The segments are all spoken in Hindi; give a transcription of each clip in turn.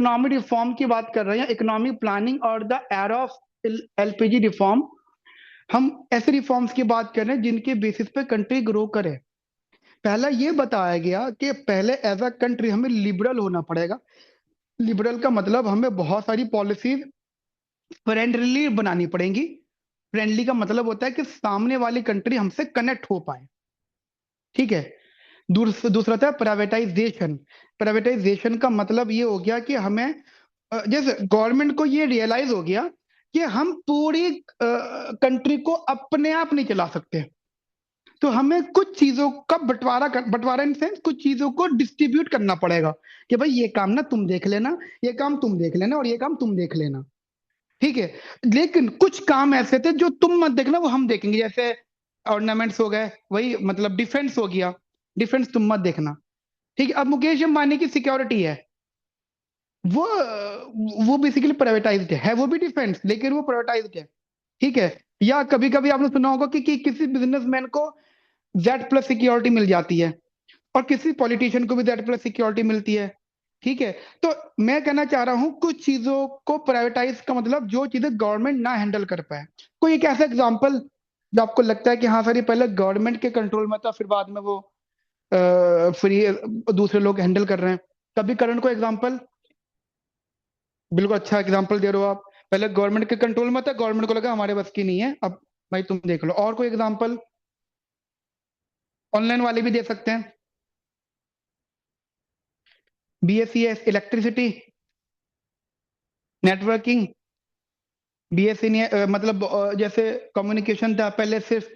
इकोनॉमिक रिफॉर्म की बात कर रहे हैं, इकोनॉमिक प्लानिंग और the era of LPG reform. हम ऐसे रिफॉर्म्स की बात कर रहे हैं जिनके बेसिस पे कंट्री ग्रो करे। पहला ये बताया गया कि पहले एज अ कंट्री हमें लिबरल होना पड़ेगा। लिबरल का मतलब हमें बहुत सारी पॉलिसीज फ्रेंडली बनानी पड़ेंगी। फ्रेंडली का मतलब होता है कि सामने वाली कंट्री हमसे कनेक्ट हो पाए। ठीक है। दूसरा था प्राइवेटाइजेशन। प्राइवेटाइजेशन का मतलब ये हो गया कि हमें जैसे गवर्नमेंट को ये रियलाइज हो गया कि हम पूरी कंट्री को अपने आप नहीं चला सकते। तो हमें कुछ चीजों का बंटवारा इन सेंस कुछ चीजों को डिस्ट्रीब्यूट करना पड़ेगा कि भाई ये काम ना तुम देख लेना, ये काम तुम देख लेना और ये काम तुम देख लेना। ठीक है। लेकिन कुछ काम ऐसे थे जो तुम मत देखना, वो हम देखेंगे। जैसे ऑर्नामेंट्स हो गए, वही मतलब डिफेंस हो गया, डिफेंस तुम मत देखना। ठीक है। अब मुकेश अंबानी की सिक्योरिटी है, वो वो बेसिकली प्राइवेटाइज्ड है वो भी डिफेंस, लेकिन वो प्राइवेटाइज्ड है। ठीक है। या कभी कभी आपने सुना होगा कि किसी बिजनेसमैन को जेड प्लस सिक्योरिटी मिल जाती है और किसी पॉलिटिशियन को भी जेड प्लस सिक्योरिटी मिलती है। ठीक है। तो मैं कहना चाह रहा हूं कुछ चीजों को प्राइवेटाइज का मतलब जो चीजें गवर्नमेंट ना हैंडल कर पाए। कोई एक ऐसा एग्जांपल जो आपको लगता है कि हाँ सर ये पहले गवर्नमेंट के कंट्रोल में था, फिर बाद में वो फ्री दूसरे लोग हैंडल कर रहे हैं। कभी करण को एग्जांपल। बिल्कुल अच्छा एग्जांपल दे रहे हो आप। पहले गवर्नमेंट के कंट्रोल में था, गवर्नमेंट को लगा हमारे बस की नहीं है, अब भाई तुम देख लो। और कोई एग्जांपल ऑनलाइन वाले भी दे सकते हैं। BSCS electricity, networking. बीएससी ने मतलब जैसे कम्युनिकेशन था पहले सिर्फ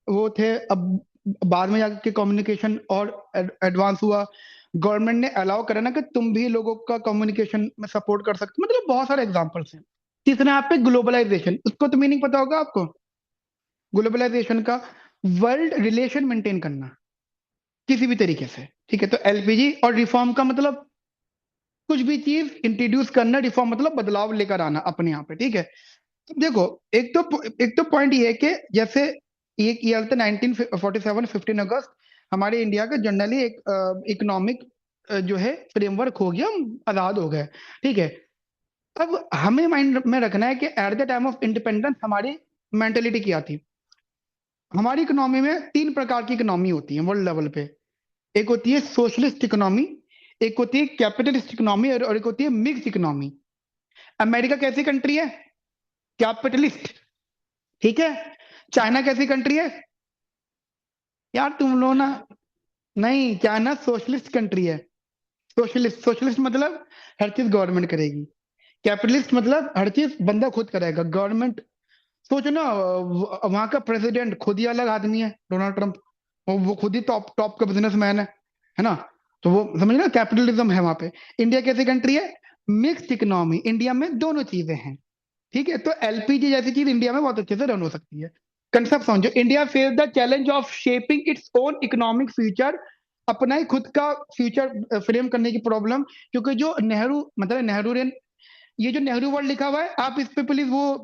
वो थे, अब बाद में जाके कम्युनिकेशन और एडवांस हुआ। गवर्नमेंट ने अलाउ करा ना कि तुम भी लोगों का कम्युनिकेशन में सपोर्ट कर सकते हो। मतलब बहुत सारे एग्जांपल्स हैं। तीसरा यहाँ पे ग्लोबलाइजेशन, उसको तो मीनिंग पता होगा आपको। ग्लोबलाइजेशन का वर्ल्ड रिलेशन मेंटेन करना किसी भी तरीके से। ठीक है। तो एलपीजी और रिफॉर्म का मतलब कुछ भी चीज इंट्रोड्यूस करना, रिफॉर्म मतलब बदलाव लेकर आना अपने यहाँ पे। ठीक है। तो देखो, एक तो पॉइंट ये है कि जैसे एक ईयर था 1947 15 अगस्त, हमारे इंडिया का जनरली एक इकोनॉमिक जो है फ्रेमवर्क हो गया, हम आजाद हो गए। ठीक है। अब हमें माइंड में रखना है कि at the time of independence हमारी मेंटेलिटी क्या थी। हमारी इकोनॉमी में तीन प्रकार की इकोनॉमी होती है वर्ल्ड लेवल पे। एक होती है सोशलिस्ट इकोनॉमी, एक होती है कैपिटलिस्ट इकोनॉमी और एक होती है मिक्स इकोनॉमी। अमेरिका कैसी कंट्री है? कैपिटलिस्ट। ठीक है। चाइना कैसी कंट्री है? यार तुम लोग ना, नहीं, चाइना सोशलिस्ट कंट्री है। सोशलिस्ट, सोशलिस्ट मतलब हर चीज गवर्नमेंट करेगी। कैपिटलिस्ट मतलब हर चीज बंदा खुद करेगा, गवर्नमेंट। सोचो ना, वहां का प्रेसिडेंट खुद ही अलग आदमी है, डोनाल्ड ट्रंप। वो खुद ही टॉप टॉप का बिजनेसमैन है ना। तो वो समझ ना, कैपिटलिज्म है वहां पे। इंडिया कैसी कंट्री है? Mixed economy. इंडिया में दोनों चीजें हैं। ठीक है। तो एलपीजी जैसी चीज इंडिया में बहुत अच्छे से रन हो सकती है। कंसेप्ट समझो, India face the challenge of shaping its own economic future. अपना ही खुद का फ्यूचर फ्रेम करने की प्रॉब्लम। क्योंकि जो नेहरू मतलब नेहरू ने, ये जो नेहरू वर्ल्ड लिखा हुआ है, आप इस पे प्लीज वो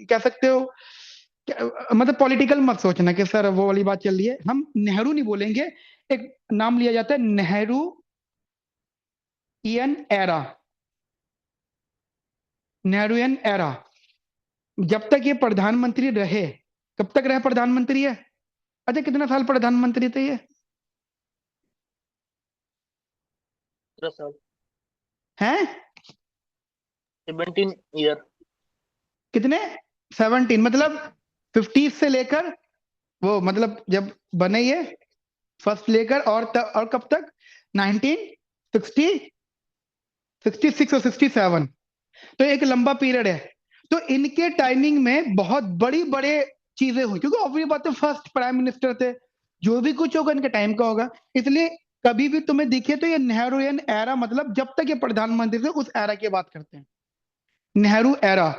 कह सकते हो मतलब पॉलिटिकल मत सोचना कि सर वो वाली बात चल रही है। हम नेहरू नहीं बोलेंगे, एक नाम लिया जाता है नेहरू इन एरा। नेहरूयन एरा। जब तक ये प्रधानमंत्री रहे, कब तक रहे प्रधानमंत्री है? अच्छा, कितना साल प्रधानमंत्री थे ये? 17 साल। हैं? 17 ईयर। कितने? 17 मतलब 50 से लेकर वो मतलब जब बने ये फर्स्ट लेकर और कब तक? 1960, 66 और 67। तो एक लंबा पीरियड है। तो इनके टाइमिंग में बहुत बड़ी बड़े चीजें हुई, क्योंकि ऑब्वियस बात है फर्स्ट प्राइम मिनिस्टर थे। जो भी कुछ होगा इनके टाइम का होगा। इसलिए कभी भी तुम्हें दिखे तो ये नेहरूयन एरा, मतलब जब तक ये प्रधानमंत्री थे उस एरा की बात करते हैं। नेहरू एरा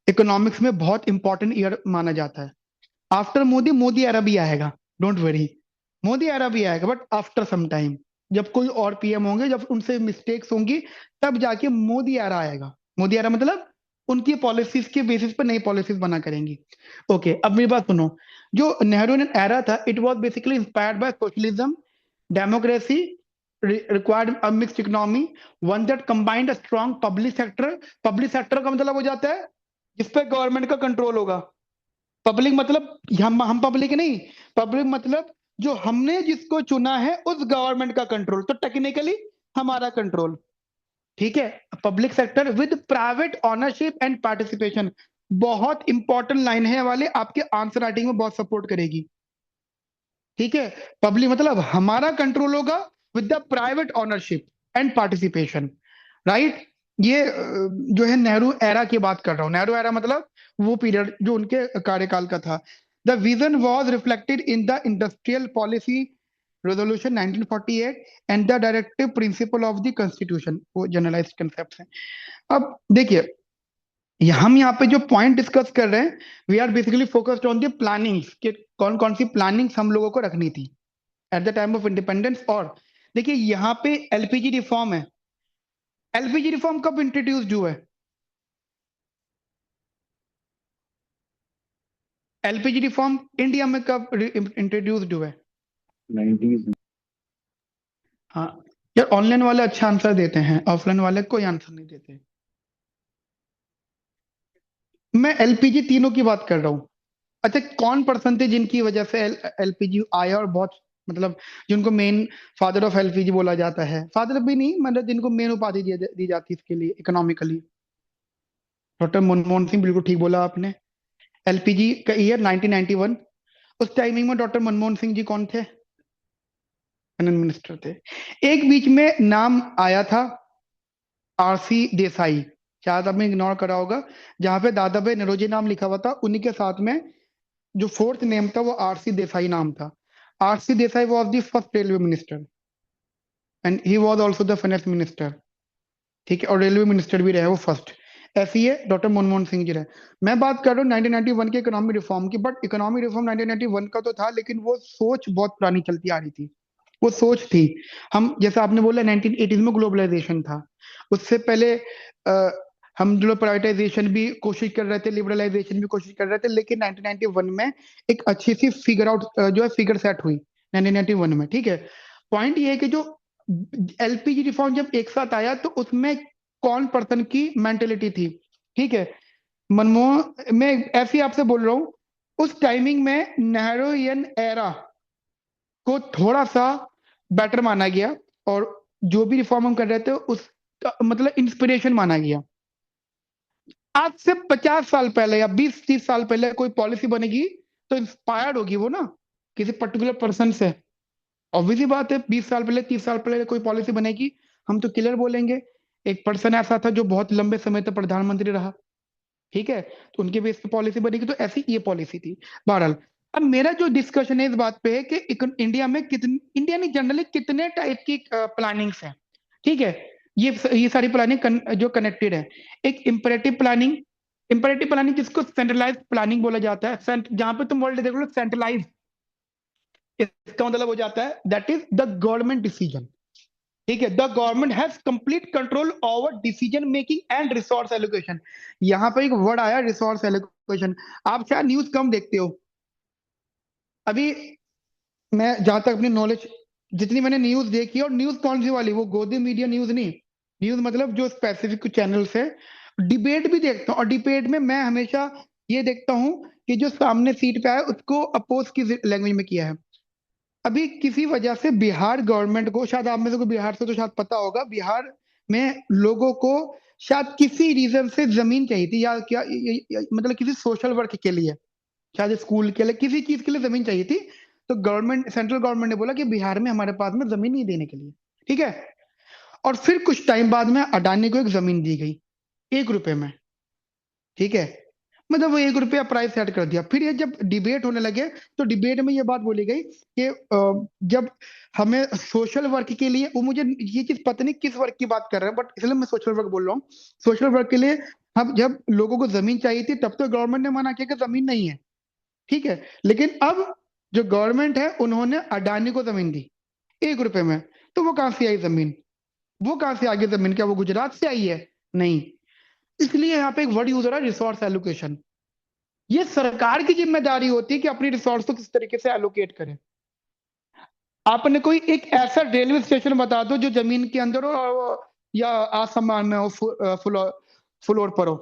इकोनॉमिक्स में बहुत इंपॉर्टेंट ईयर माना जाता है। आफ्टर मोदी, मोदी एरा भी आएगा, डोंट वरी। मोदी एरा भी आएगा बट आफ्टर सम टाइम, जब कोई और पीएम होंगे, जब उनसे मिस्टेक्स होंगी, तब जाके मोदी एरा आएगा। मोदी एरा मतलब उनकी पॉलिसीज के बेसिस पर नई पॉलिसीज बना करेंगी। ओके, अब मेरी बात सुनो। जो नेहरू एरा था, it was basically inspired by socialism, democracy required a mixed economy, one that combined a strong public sector. Public sector का मतलब हो जाता है जिस पे गवर्नमेंट का कंट्रोल होगा। पब्लिक मतलब हम पब्लिक नहीं, पब्लिक मतलब जो हमने जिसको चुना है उस गवर्नमेंट का कंट्रोल, तो टेक्निकली हमारा कंट्रोल। ठीक है, public sector with private ownership and participation, बहुत इंपॉर्टेंट लाइन है वाले, आपके आंसर राइटिंग में बहुत सपोर्ट करेगी। ठीक है, पब्लिक मतलब हमारा कंट्रोल होगा with the private ownership and participation, right. ये जो है नेहरू एरा की बात कर रहा हूं। नेहरू एरा मतलब वो पीरियड जो उनके कार्यकाल का था। The vision was reflected in the industrial policy resolution 1948 and the directive principle of the constitution, वो जनरलाइज्ड कंसेप्ट है। अब देखिए, हम यहाँ पे जो पॉइंट डिस्कस कर रहे हैं, we are basically focused on the plannings कि कौन कौन सी प्लानिंग्स हम लोगों को रखनी थी at the time of independence. और देखिए यहाँ पे एलपीजी रिफॉर्म है। एलपीजी रिफॉर्म कब इंट्रोड्यूस्ड हुआ है? एलपीजी रिफॉर्म इंडिया में कब इंट्रोड्यूस्ड हुआ है? 90s। हाँ यार, ऑनलाइन वाले अच्छा आंसर देते हैं, ऑफलाइन वाले कोई आंसर नहीं देते। मैं एलपीजी तीनों की बात कर रहा हूँ। अच्छा, कौन पर्सन थे जिनकी वजह से एलपीजी आया और बहुत, मतलब जिनको मेन फादर ऑफ एलपीजी बोला जाता है? फादर भी नहीं, मतलब जिनको मेन उपाधि दी जाती है इसके लिए इकोनॉमिकली। डॉक्टर मनमोहन सिंह, बिल्कुल ठीक बोला आपने। एलपीजी का ईयर 1991। उस टाइमिंग में डॉक्टर मनमोहन सिंह जी कौन थे? फाइनेंस मिनिस्टर थे। एक बीच में नाम आया था आरसी देसाई, शायद आपने इग्नोर करा होगा, जहां पे दादा भाई नरोजी नाम लिखा हुआ था, उन्हीं के साथ में जो फोर्थ नेम था वो आरसी देसाई नाम था। RC Desai was the first railway minister and he was also the finance minister. ठीक है, और रेलवे मिनिस्टर भी रहे वो फर्स्ट। ऐसे ही है डॉक्टर मनमोहन सिंह जी रहे। मैं बात कर रहा हूँ 1991 के इकोनॉमिक रिफॉर्म की, बट इकोनॉमिक रिफॉर्म 1991 का तो था, लेकिन वो सोच बहुत पुरानी चलती आ रही थी। वो सोच थी, हम जैसे आपने बोला 1980s में ग्लोबलाइजेशन था, उससे पहले हम जो प्राइवेटाइजेशन भी कोशिश कर रहे थे, लिबरलाइजेशन भी कोशिश कर रहे थे, लेकिन 1991 में एक अच्छी सी फिगर आउट जो है फिगर सेट हुई 1991 में। ठीक है, पॉइंट ये है कि जो एलपीजी रिफॉर्म जब एक साथ आया तो उसमें कौन पर्सन की मेंटेलिटी थी? ठीक है, मनमोहन, मैं ऐसे ही आपसे बोल रहा हूं, उस टाइमिंग में नेहरूयन एरा को थोड़ा सा बेटर माना गया, और जो भी रिफॉर्म हम कर रहे थे उसका मतलब इंस्पिरेशन माना गया। आज से 50 साल पहले या 20-30 साल पहले कोई पॉलिसी बनेगी तो इंस्पायर्ड होगी वो ना, किसी पर्टिकुलर पर्सन से। ऑब्वियसली बात है, 20 साल पहले 30 साल पहले कोई पॉलिसी बनेगी, हम तो क्लियर बोलेंगे एक पर्सन ऐसा था जो बहुत लंबे समय तक प्रधानमंत्री रहा। ठीक है, तो उनके बेस पे पॉलिसी बनेगी, तो ऐसी ये पॉलिसी थी। बहरहाल, अब मेरा जो डिस्कशन है इस बात पे है कि इंडिया में कितने, इंडिया में जनरली कितने टाइप की प्लानिंग्स हैं? ठीक है, ये सारी प्लानिंग जो कनेक्टेड है। एक इंपरेटिव प्लानिंग, इंपरेटिव प्लानिंग जिसको सेंट्रलाइज प्लानिंग बोला जाता है, जहां पे तुम वर्ल्ड देख लो सेंट्रलाइज, इसका मतलब हो जाता है that is the government decision. ठीक है, the government has complete control over decision making and resource allocation. यहां पर एक वर्ड आया रिसोर्स एलोकेशन, आप शायद न्यूज कम देखते हो। अभी मैं जहां तक अपनी नॉलेज, जितनी मैंने न्यूज देखी है, और न्यूज कौन सी वाली, वो गोदी मीडिया न्यूज नहीं, न्यूज मतलब जो स्पेसिफिक चैनल्स है। डिबेट भी देखता हूँ, और डिबेट में मैं हमेशा ये देखता हूँ कि जो सामने सीट पे आया उसको अपोज किस लैंग्वेज में किया है। अभी किसी वजह से बिहार गवर्नमेंट को, शायद आप में से कोई बिहार से तो शायद पता होगा, बिहार में लोगों को शायद किसी रीजन से जमीन चाहिए थी, या क्या मतलब किसी सोशल वर्क के लिए, शायद स्कूल के लिए, किसी चीज के लिए जमीन चाहिए थी। तो गवर्नमेंट, सेंट्रल गवर्नमेंट ने बोला कि बिहार में हमारे पास में जमीन नहीं देने के लिए। ठीक है, और फिर कुछ टाइम बाद में अडानी को एक जमीन दी गई 1 रुपए में। ठीक है, मतलब वो 1 रुपया प्राइस सेट कर दिया। फिर ये जब डिबेट होने लगे तो डिबेट में ये बात बोली गई कि जब हमें सोशल वर्क के लिए, वो मुझे ये चीज पता नहीं किस वर्क की बात कर रहे हैं, बट इसलिए मैं सोशल वर्क बोल रहा हूँ। सोशल वर्क के लिए हम, जब लोगों को जमीन चाहिए थी तब तो गवर्नमेंट ने मना किया कि जमीन नहीं है। ठीक है, लेकिन अब जो गवर्नमेंट है उन्होंने अडानी को जमीन दी 1 रुपए में। तो वो कहां से आई जमीन? वो कहां से आ गई जमीन? क्या वो गुजरात से आई है? नहीं। इसलिए यहाँ पे एक वर्ड यूज हो रहा है रिसोर्स एलोकेशन। ये सरकार की जिम्मेदारी होती है कि अपनी रिसोर्स को किस तरीके से एलोकेट करें। आपने कोई एक ऐसा रेलवे स्टेशन बता दो जो जमीन के अंदर हो और या आसमान में हो, फ्लोर फ्लोर पर हो।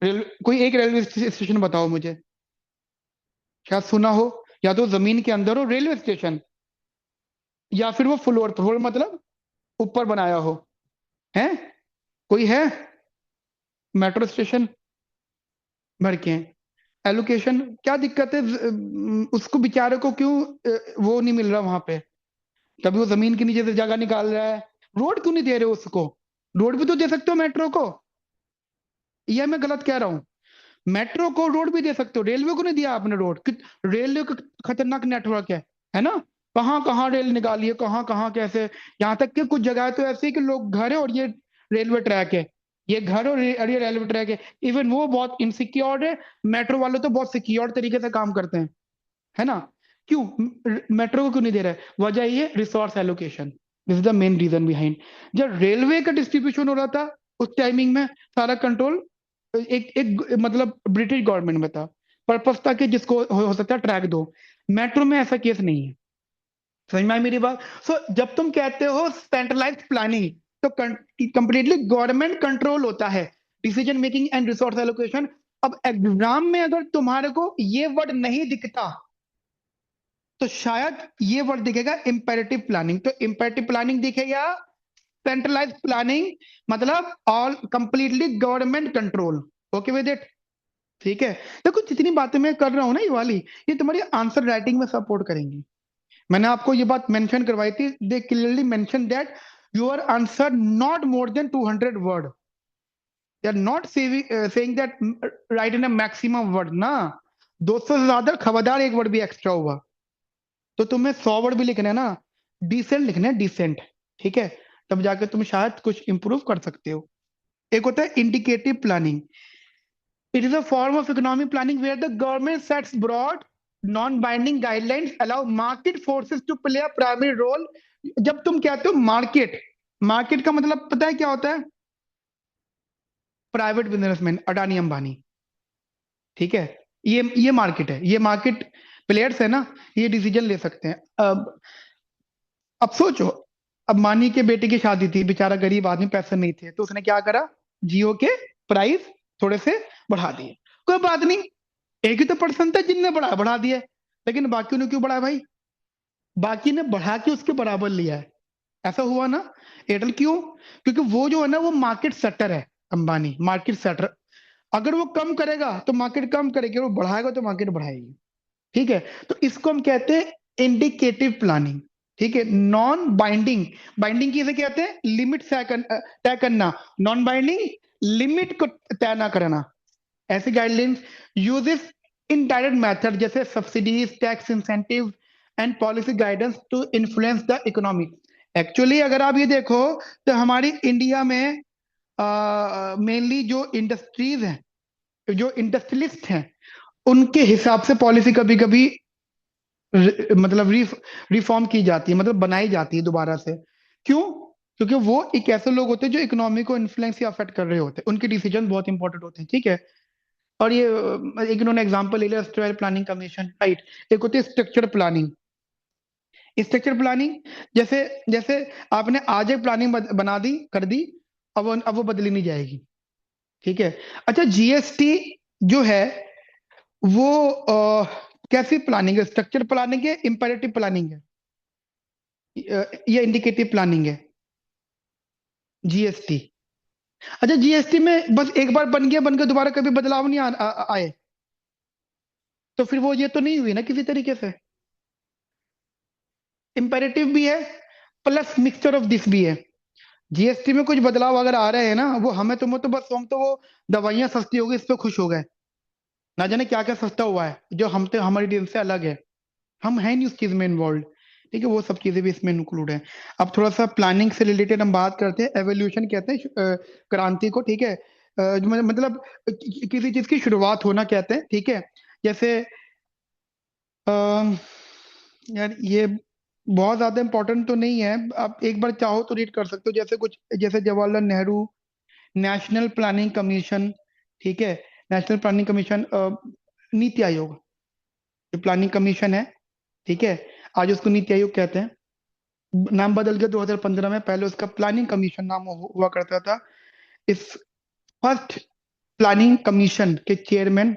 कोई एक रेलवे स्टेशन बताओ मुझे, शायद सुना हो। या तो जमीन के अंदर हो रेलवे स्टेशन, या फिर वो फ्लोर पर, फ्लोर मतलब ऊपर बनाया हो। है कोई है? मेट्रो स्टेशन भर के हैं। एलोकेशन क्या दिक्कत है? उसको बेचारे को क्यों वो नहीं मिल रहा वहां पे? तभी वो जमीन के नीचे से जगह निकाल रहा है। रोड क्यों नहीं दे रहे उसको? रोड भी तो दे सकते हो मेट्रो को। ये मैं गलत कह रहा हूँ? मेट्रो को रोड भी दे सकते हो, रेलवे को नहीं दिया आपने रोड। रेलवे का खतरनाक नेटवर्क है ना? कहाँ कहाँ रेल निकाली है, कहाँ कहाँ कैसे। यहाँ तक कि कुछ जगह तो ऐसी है कि लोग घर है और ये रेलवे ट्रैक है। ये घर और ये रेलवे ट्रैक है। इवन वो बहुत इनसिक्योर है। मेट्रो वाले तो बहुत सिक्योर तरीके से काम करते हैं, है ना? क्यों? मेट्रो को क्यों नहीं दे रहा है? वजह ये resource allocation. This is the main reason behind. जब रेलवे का डिस्ट्रीब्यूशन हो रहा था उस टाइमिंग में सारा कंट्रोल एक एक मतलब ब्रिटिश गवर्नमेंट में था। पर्पस था कि जिसको हो सकता है ट्रैक दो। मेट्रो में ऐसा केस नहीं है। समझ में आई मेरी बात? सो जब तुम कहते हो सेंट्रलाइज्ड प्लानिंग, तो कंप्लीटली गवर्नमेंट कंट्रोल होता है decision making and resource allocation. अब एग्जाम में अगर तुम्हारे को ये वर्ड नहीं दिखता तो शायद ये वर्ड दिखेगा इंपेरेटिव प्लानिंग। तो इंपेरेटिव प्लानिंग दिखेगा, सेंट्रलाइज प्लानिंग मतलब all completely government control. Okay with it? ठीक है। देखो जितनी बातें मैं कर रहा हूं ना ये वाली, ये तुम्हारी आंसर राइटिंग में सपोर्ट करेंगी। मैंने आपको ये बात मेंशन करवाई थी। They clearly mention that your answer not more than 200 word. They are not saying that write in a maximum word ना। 200 से ज्यादा खबरदार एक वर्ड भी एक्स्ट्रा हुआ तो तुम्हें 100 वर्ड भी लिखने हैं ना, डिसेंट लिखने हैं, डिसेंट। ठीक है? तब जाके तुम शायद कुछ इंप्रूव कर सकते हो। एक होता है indicative planning. It is a form of economic planning where the government sets broad non binding guidelines allow market forces to play a primary role. जब तुम कहते हो मार्केट, मार्केट का मतलब पता है क्या होता है? Private businessman, Adani Ambani. ठीक है? ये मार्केट है, ये मार्केट प्लेयर्स है ना, ये डिसीजन ले सकते हैं। अब सोचो, अब मानी के बेटे की शादी थी, बेचारा गरीब आदमी, पैसे नहीं थे, तो उसने क्या करा? जियो के प्राइस थोड़े से बढ़ा दिए। कोई बात नहीं, एक ही तो पर्सन था जिनने बढ़ा बढ़ा दिया। लेकिन बाकियों ने क्यों बढ़ाया भाई? बाकी ने बढ़ा के उसके बराबर लिया है। ऐसा हुआ ना? एयरटेल क्यों? क्योंकि वो जो है ना वो मार्केट सेटर है। Ambani market setter. अगर वो कम करेगा तो मार्केट कम करेगी, और वो बढ़ाएगा तो मार्केट बढ़ाएगी। ठीक है? तो इसको हम कहते हैं इंडिकेटिव प्लानिंग। ठीक है? नॉन बाइंडिंग, बाइंडिंग किसे कहते हैं? लिमिट तय करना। नॉन बाइंडिंग, लिमिट को तय ना करना। ऐसे गाइडलाइंस यूजेस इनडायरेक्ट मेथड जैसे subsidies, tax incentive and policy guidance to influence the economy. Actually अगर आप ये देखो तो हमारी इंडिया में मेनली जो इंडस्ट्रीज हैं, जो इंडस्ट्रियलिस्ट हैं, उनके हिसाब से पॉलिसी कभी कभी मतलब रिफॉर्म की जाती है, मतलब बनाई जाती है दोबारा से। क्यों? क्योंकि वो एक ऐसे लोग होते हैं जो इकोनॉमी को इन्फ्लुएंस या अफेक्ट कर रहे होते हैं, उनके डिसीजन बहुत इंपॉर्टेंट होते हैं। ठीक है? और ये एक इन्होंने एग्जांपल ले लिया, स्ट्रक्चरल प्लानिंग कमीशन, राइट? एक होती है स्ट्रक्चर प्लानिंग। स्ट्रक्चर प्लानिंग जैसे जैसे आपने आज एक प्लानिंग बना दी, कर दी, अब वो बदली नहीं जाएगी। ठीक है? अच्छा, जीएसटी जो है वो कैसी प्लानिंग है? स्ट्रक्चर प्लानिंग है, इंपेरेटिव प्लानिंग है, या इंडिकेटिव प्लानिंग है जीएसटी? अच्छा, जीएसटी में बस एक बार बन गया, बन के दोबारा कभी बदलाव नहीं आए, तो फिर वो ये तो नहीं हुई ना किसी तरीके से? इंपेरेटिव भी है प्लस मिक्सचर ऑफ दिस भी है। जीएसटी में कुछ बदलाव अगर आ रहे हैं ना, वो हमें तुम्हें तो बस, हम तो वो दवाइयां सस्ती हो गई इस पे खुश हो गए। ना जाने क्या क्या सस्ता हुआ है जो हम तो हमारी टीम से अलग है। हम हैं नहीं उस चीज में इन्वॉल्व। ठीक है? वो सब चीजें भी इसमें इंक्लूड है। अब थोड़ा सा प्लानिंग से रिलेटेड हम बात करते हैं। एवोल्यूशन कहते हैं क्रांति को। ठीक है? मतलब किसी चीज की शुरुआत होना कहते हैं। ठीक है? जैसे अ, यार ये बहुत ज्यादा इंपॉर्टेंट तो नहीं है, आप एक बार चाहो तो रीड कर सकते हो। जैसे कुछ, जैसे Jawaharlal Nehru national planning commission. ठीक है? National planning commission, NITI Aayog जो प्लानिंग कमीशन है। ठीक है? आज उसको नीति आयोग कहते हैं। नाम बदल गया 2015 में। पहले उसका प्लानिंग कमीशन नाम हुआ करता था। इस फर्स्ट प्लानिंग कमीशन के चेयरमैन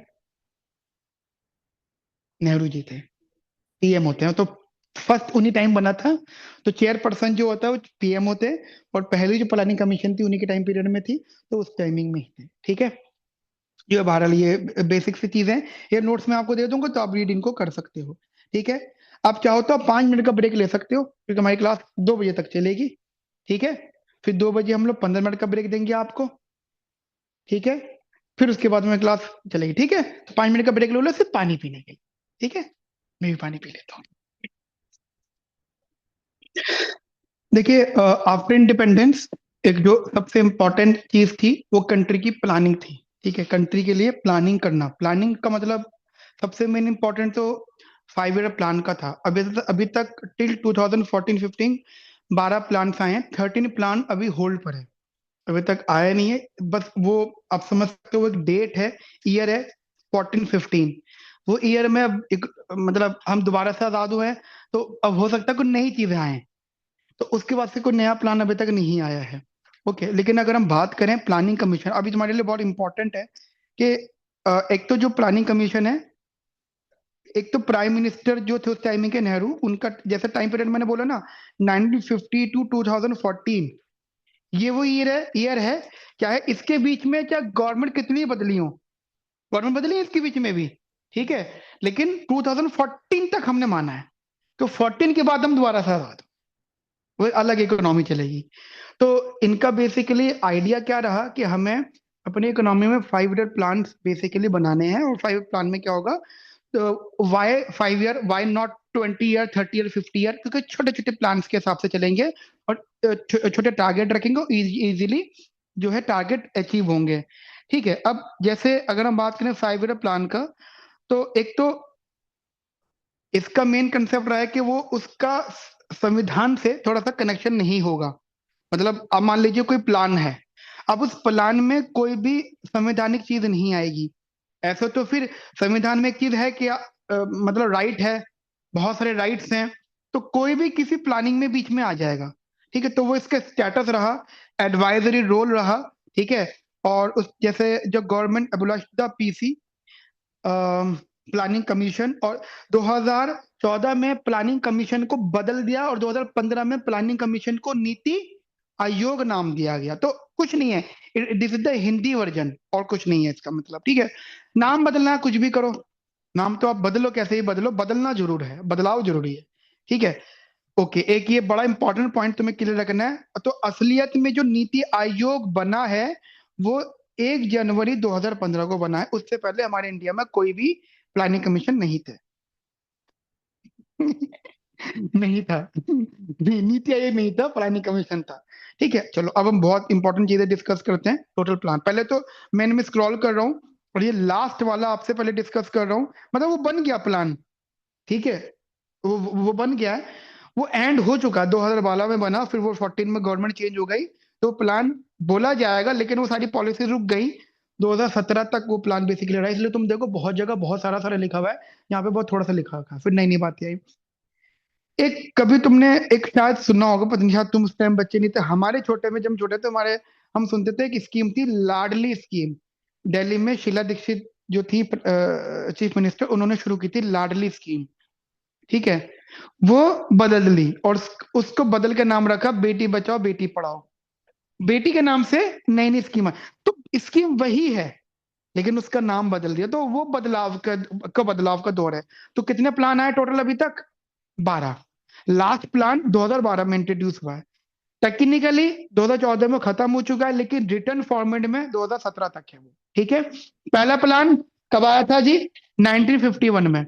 नेहरू जी थे, पीएम होते हैं तो फर्स्ट उन्हीं टाइम बना था। तो चेयरपर्सन जो होता है वो पीएम होते हैं, और पहली जो प्लानिंग कमीशन थी उन्हीं के टाइम पीरियड में थी, तो उस टाइमिंग में ही थे। ठीक है, ये बहरहाल ये बेसिक सी चीजें ये नोट्स में आपको दे दूंगा, तो आप रीड इनको कर सकते हो। ठीक है, आप चाहो तो आप 5 मिनट का ब्रेक ले सकते हो, क्योंकि हमारी क्लास 2 बजे तक चलेगी। ठीक है, फिर 2 बजे हम लोग 15 मिनट का ब्रेक देंगे आपको। ठीक है, फिर उसके बाद में क्लास चलेगी। ठीक है, तो 5 मिनट का ब्रेक लो, सिर्फ पानी पीने के लिए। ठीक है, मैं भी पानी पी लेता हूँ। देखिए, आफ्टर इंडिपेंडेंस एक जो सबसे इम्पोर्टेंट चीज थी वो कंट्री की प्लानिंग थी। ठीक है, कंट्री के लिए प्लानिंग करना, प्लानिंग का मतलब सबसे मेन इंपॉर्टेंट तो 5 ईयर प्लान का था। अभी तक टिल 2014-15 12 प्लान्स आए हैं, 13 प्लान अभी होल्ड पर है, अभी तक आया नहीं है। बस वो आप समझ सकते हो, एक डेट है, ईयर है 14-15, वो ईयर में अब एक मतलब हम दोबारा से आजाद हुए हैं, तो अब हो सकता है कुछ नई चीजें आए, तो उसके बाद से कोई नया प्लान अभी तक नहीं आया है। ओके, लेकिन अगर हम बात करें प्लानिंग कमीशन, अभी तुम्हारे लिए बहुत इंपॉर्टेंट है कि एक तो जो प्लानिंग कमीशन है, एक तो प्राइम मिनिस्टर जो थे उस टाइम के नेहरू, उनका जैसे टाइम पीरियड मैंने बोला ना, 1950 टू 2014, ये वो ईयर है क्या है इसके बीच में, क्या गवर्नमेंट कितनी बदली हो, गवर्नमेंट बदली है इसके बीच में भी। ठीक है, लेकिन 2014 तक हमने माना है, तो 14 के बाद हम दोबारा से आजाद, वो अलग इकोनॉमी चलेगी। तो इनका बेसिकली आइडिया क्या रहा कि हमें अपनी इकोनॉमी में 5 ईयर प्लान बेसिकली बनाने हैं, और 5 प्लान में क्या होगा, तो why 5 year, why not 20 year, 30 year, 50 year, क्योंकि छोटे छोटे प्लान के हिसाब से चलेंगे, और छोटे टारगेट रखेंगे, इजीली जो है टारगेट अचीव होंगे। ठीक है, अब जैसे अगर हम बात करें 5 ईयर प्लान का, तो एक तो इसका मेन कंसेप्ट रहा है कि वो उसका संविधान से थोड़ा सा कनेक्शन नहीं होगा। मतलब अब मान लीजिए कोई प्लान है, अब उस प्लान में कोई भी संवैधानिक चीज नहीं आएगी। ऐसा तो फिर संविधान में एक चीज है कि मतलब राइट है, बहुत सारे राइट्स हैं, तो कोई भी किसी प्लानिंग में बीच में आ जाएगा। ठीक है, तो वो इसका स्टेटस रहा, एडवाइजरी रोल रहा। ठीक है, और उस जैसे जो government abolish the PC planning commission, और 2014 में प्लानिंग कमीशन को बदल दिया, और 2015 में प्लानिंग कमीशन को नीति आयोग नाम दिया गया। तो कुछ नहीं है, this is the Hindi version, और कुछ नहीं है इसका मतलब। ठीक है, नाम बदलना है, कुछ भी करो, नाम तो आप बदलो, कैसे ही बदलो, बदलना जरूर है, बदलाव जरूरी है। ठीक है, ओके, एक ये बड़ा इंपॉर्टेंट पॉइंट तुम्हें क्लियर रखना है। तो असलियत में जो नीति आयोग बना है वो 1 जनवरी 2015 को बना है, उससे पहले हमारे इंडिया में कोई भी प्लानिंग कमीशन नहीं थे। नहीं था, नहीं, नीति आयोग नहीं था, प्लानिंग कमीशन था। ठीक है, चलो अब हम बहुत इंपॉर्टेंट चीजें डिस्कस करते हैं। टोटल प्लान पहले तो मैं स्क्रॉल कर रहा हूँ, और ये लास्ट वाला आपसे पहले डिस्कस कर रहा हूँ, मतलब वो बन गया प्लान। ठीक है, वो बन गया है, वो एंड हो चुका है, 2012 में बना, फिर वो 14 में गवर्नमेंट चेंज हो गई, तो प्लान बोला जाएगा, लेकिन वो सारी पॉलिसी रुक गई। 2017 तक वो प्लान बेसिकली रहा, इसलिए तुम देखो बहुत जगह बहुत सारा सारा लिखा हुआ है, यहाँ पे बहुत थोड़ा सा लिखा हुआ है, फिर नई नई बातें आई। एक कभी तुमने एक शायद सुना होगा, पता नहीं, शायद तुम उस टाइम बच्चे नहीं थे, हमारे छोटे में जब हम छोटे थे, हमारे हम सुनते थे, एक स्कीम थी लाडली स्कीम। दिल्ली में शीला दीक्षित जो थी चीफ मिनिस्टर, उन्होंने शुरू की थी लाडली स्कीम। ठीक है, वो बदल ली, और उसको बदल के नाम रखा बेटी बचाओ बेटी पढ़ाओ। बेटी के नाम से नई नई स्कीम है, तो स्कीम वही है, लेकिन उसका नाम बदल दिया, तो वो बदलाव का दौर है। तो कितने प्लान आए टोटल अभी तक? 12। लास्ट प्लान 2012 में इंट्रोड्यूस हुआ है, टेक्निकली 2014 में खत्म हो चुका है, लेकिन रिटर्न फॉर्मेट में 2017 तक है वो। ठीक है, पहला प्लान कब आया था जी? 1951 में।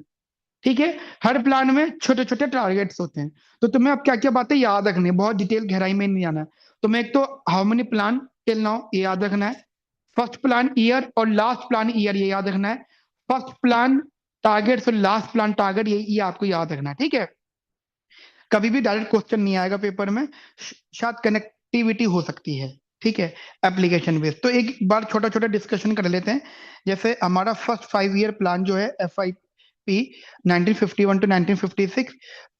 ठीक है, हर प्लान में छोटे छोटे टारगेट्स होते हैं, तो तुम्हें अब क्या क्या बातें याद रखनी है, बहुत डिटेल गहराई में नहीं जाना है। तुम्हें एक तो how many plan till now ये याद रखना है, फर्स्ट प्लान ईयर और लास्ट प्लान ईयर ये याद रखना है, फर्स्ट प्लान टारगेट्स और लास्ट प्लान टारगेट ये आपको याद रखना है। ठीक है, कभी भी डायरेक्ट क्वेश्चन नहीं आएगा पेपर में, शायद कनेक्टिविटी हो सकती है। ठीक है, एप्लीकेशन बेस्ड, तो एक बार छोटा छोटा डिस्कशन कर लेते हैं। जैसे हमारा फर्स्ट 5 ईयर प्लान जो है FI पी 1951 टू 1956।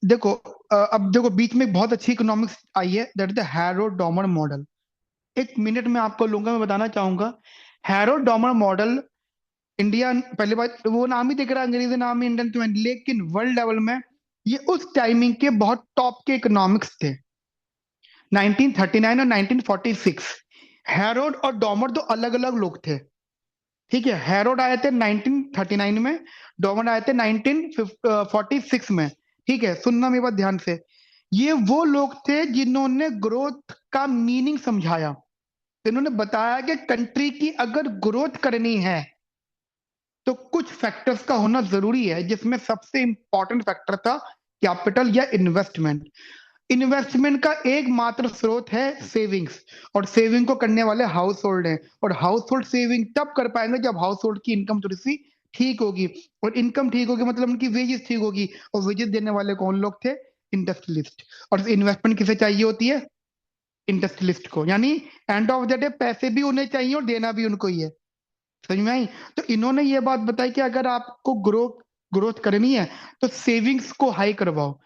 देखो अब देखो बीच में एक बहुत अच्छी इकोनॉमिक्स आई है, that is the Harold Domar model. एक मिनट में आपको लूंगा, मैं बताना चाहूंगा। हैरोल्ड डॉमर मॉडल इंडिया, पहले बात वो नाम ही दिख रहा है, अंग्रेजी नाम है इंडियन तो, लेकिन वर्ल्ड लेवल में ये उस टाइमिंग के बहुत टॉप के इकोनॉमिक्स थे। 1939 और 1946, हैरोल्ड और डॉमर दो अलग अलग लोग थे। ठीक है, हैरोल्ड आए थे 1939 में, डॉमर आए थे 1946 में। ठीक है, सुनना मेरी बात ध्यान से। ये वो लोग थे जिन्होंने ग्रोथ का मीनिंग समझाया। इन्होंने बताया कि कंट्री की अगर ग्रोथ करनी है तो कुछ फैक्टर्स का होना जरूरी है, जिसमें सबसे इंपॉर्टेंट फैक्टर था कैपिटल या इन्वेस्टमेंट। इन्वेस्टमेंट का एकमात्र स्रोत है सेविंग्स, और सेविंग को करने वाले हाउस होल्ड हैं। और हाउस होल्ड सेविंग तब कर पाएंगे जब हाउस होल्ड की इनकम थोड़ी सी ठीक होगी, और इनकम ठीक होगी मतलब उनकी वेजेस ठीक होगी, और वेजेस देने वाले कौन लोग थे? इंडस्ट्रियलिस्ट। और इन्वेस्टमेंट किसे चाहिए होती है? इंडस्ट्रियलिस्ट को। यानी एंड ऑफ द डे पैसे भी उन्हें चाहिए और देना भी उनको ही है। समझ में आई? तो इन्होंने ये बात बताई कि अगर आपको ग्रोथ ग्रोथ करनी है तो सेविंग्स को हाई करवाओ।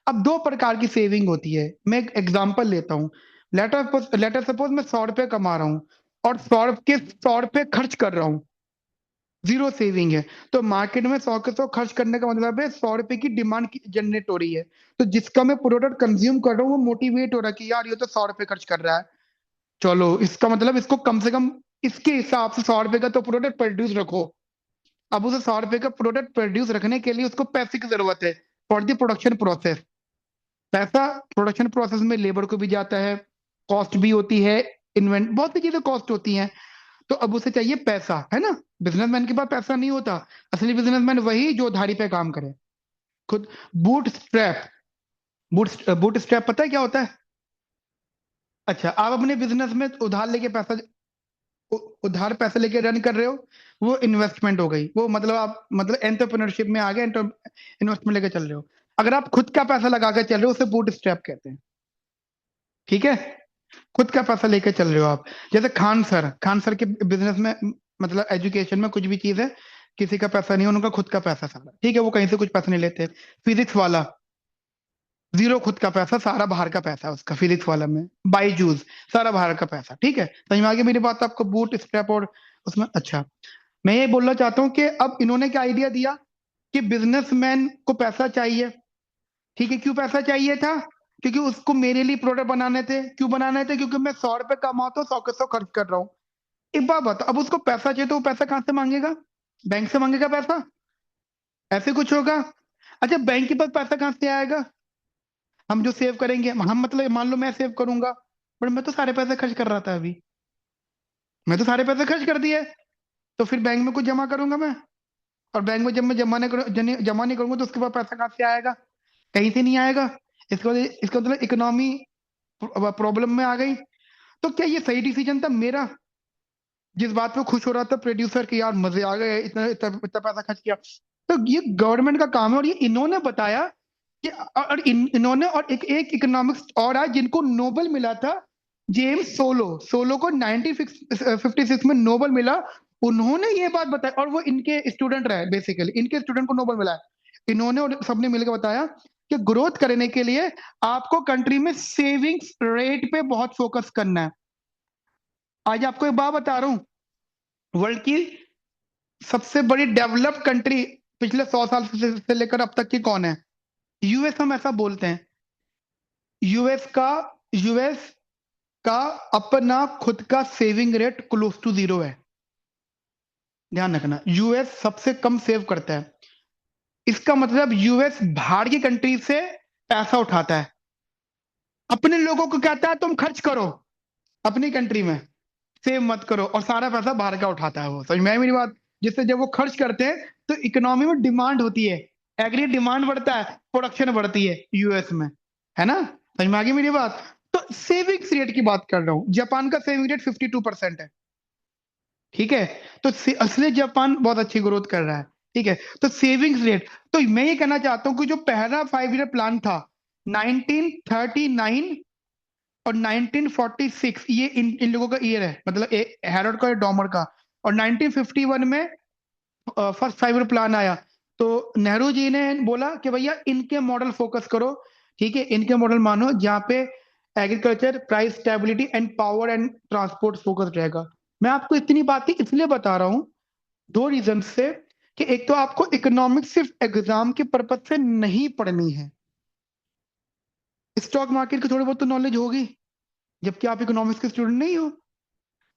अब दो प्रकार की सेविंग होती है, मैं एक एग्जांपल लेता हूँ। लेटर सपोज मैं 100 रुपए कमा रहा हूँ और 100 रुपए खर्च कर रहा हूँ, जीरो सेविंग है। तो मार्केट में 100 के 100 खर्च करने का मतलब है 100 रुपए की डिमांड जनरेट हो रही है। तो जिसका मैं प्रोडक्ट कंज्यूम कर रहा हूँ वो मोटिवेट हो रहा है कि यार ये तो 100 रुपए खर्च कर रहा है, चलो इसका मतलब इसको कम से कम इसके हिसाब से 100 रुपए का तो प्रोडक्ट प्रोड्यूस रखो। अब उसे 100 रुपए का प्रोडक्ट प्रोड्यूस रखने के लिए उसको पैसे की जरूरत है फॉर द प्रोडक्शन प्रोसेस। पैसा प्रोडक्शन प्रोसेस में लेबर को भी जाता है, कॉस्ट भी होती है, इन्वेंट बहुत सी चीजें कॉस्ट होती हैं। तो अब उसे चाहिए पैसा, है ना? बिजनेसमैन के पास पैसा नहीं होता। असली बिजनेसमैन वही जो उधारी पे काम करे खुद। Boot strap. बूट स्ट्रैप पता है क्या होता है? अच्छा, आप अपने बिजनेस में उधार पैसे लेके रन कर रहे हो, वो इन्वेस्टमेंट हो गई। वो मतलब आप मतलब एंटरप्रेन्योरशिप में आ गए, इन्वेस्टमेंट लेके चल रहे हो। अगर आप खुद का पैसा लगा के चल रहे हो उसे बूट स्ट्रैप कहते हैं। ठीक है, खुद का पैसा लेके चल रहे हो आप। जैसे खान सर के बिजनेस में, मतलब एजुकेशन में कुछ भी चीज है, किसी का पैसा नहीं है, उनका खुद का पैसा सारा। ठीक है, वो कहीं से कुछ पैसा नहीं लेते। फिजिक्स वाला, जीरो खुद का पैसा, सारा बाहर का पैसा है उसका। फिजिक्स वाला में बाईजूस, सारा बाहर का पैसा। ठीक है, समझ में आ गई मेरी बात आपको? बूट स्ट्रैप और उसमें। अच्छा, मैं ये बोलना चाहता हूँ कि अब इन्होंने क्या आइडिया दिया कि बिजनेसमैन को पैसा चाहिए। ठीक है, क्यों पैसा चाहिए था? क्योंकि उसको मेरे लिए प्रोडक्ट बनाने थे। क्यों बनाने थे? क्योंकि मैं 100 रुपए कमाता हूँ, 100 के 100 खर्च कर रहा हूँ। एक बात बताओ, अब उसको पैसा चाहिए तो वो पैसा कहाँ से मांगेगा? बैंक से मांगेगा पैसा? ऐसे कुछ होगा? अच्छा, बैंक के पास पैसा कहाँ से आएगा? हम जो सेव करेंगे, हम मतलब मान लो मैं सेव करूंगा, पर मैं तो सारे पैसे खर्च कर रहा था अभी। मैं तो सारे पैसे खर्च कर दिए, तो फिर बैंक में कुछ जमा करूंगा मैं। और बैंक में जब मैं जमा नहीं करूंगा तो उसके बाद पैसा कहाँ से आएगा? कहीं से नहीं आएगा। इसका मतलब इकोनॉमी प्रॉब्लम में आ गई। तो क्या ये सही डिसीजन था मेरा? जिस बात पे खुश हो रहा था प्रोड्यूसर कि यार मजे आ गए, इतना इतना इतना पैसा खर्च किया। तो ये गवर्नमेंट का काम है, और ये इन्होंने बताया कि और इन्होंने, और एक इकोनॉमिक्स और है जिनको नोबेल मिला था, जेम्स सोलो। सोलो को 1956 में नोबेल मिला। उन्होंने ये बात बताई, और वो इनके स्टूडेंट रहे, बेसिकली इनके स्टूडेंट को नोबेल मिला है। इन्होंने और सबने मिलकर बताया कि ग्रोथ करने के लिए आपको कंट्री में सेविंग्स रेट पे बहुत फोकस करना है। आज आपको एक बात बता रहा हूँ, वर्ल्ड की सबसे बड़ी डेवलप्ड कंट्री पिछले 100 साल से लेकर अब तक की कौन है? यूएस। हम ऐसा बोलते हैं। यूएस का अपना खुद का saving rate close to zero है। ध्यान रखना, यूएस सबसे कम सेव करता है। इसका मतलब यूएस बाहर की कंट्री से पैसा उठाता है, अपने लोगों को कहता है तुम खर्च करो अपनी कंट्री में, सेव मत करो, और सारा पैसा बाहर का उठाता है वो। समझ में आई मेरी बात? जिससे जब वो खर्च करते हैं तो इकोनॉमी में डिमांड होती है, एग्री डिमांड बढ़ता है, प्रोडक्शन बढ़ती है यूएस में, है ना? समझ में आ गई मेरी बात? तो सेविंग्स रेट की बात कर रहा हूँ, जापान का सेविंग रेट 52% है। ठीक है, तो असली जापान बहुत अच्छी ग्रोथ कर रहा है। ठीक है, तो सेविंग्स रेट। तो मैं ये कहना चाहता हूँ कि जो पहला 5 ईयर प्लान था 1939 और 1946, ये इन लोगों का ईयर है, मतलब हैरोल्ड का और डॉमर का। और 1951 में फर्स्ट 5 ईयर प्लान आया। तो नेहरू जी ने बोला कि भैया इनके मॉडल फोकस करो, ठीक है, इनके मॉडल मानो जहाँ पे agriculture, price stability and power and transport focus रहेगा। मैं आपको इतनी बातें इसलिए बता रहा हूँ, दो रीजन से, कि एक तो आपको इकोनॉमिक्स सिर्फ एग्जाम के पर्पज से नहीं पढ़नी है, स्टॉक मार्केट की थोड़ी बहुत तो नॉलेज होगी, जबकि आप इकोनॉमिक्स के स्टूडेंट नहीं हो।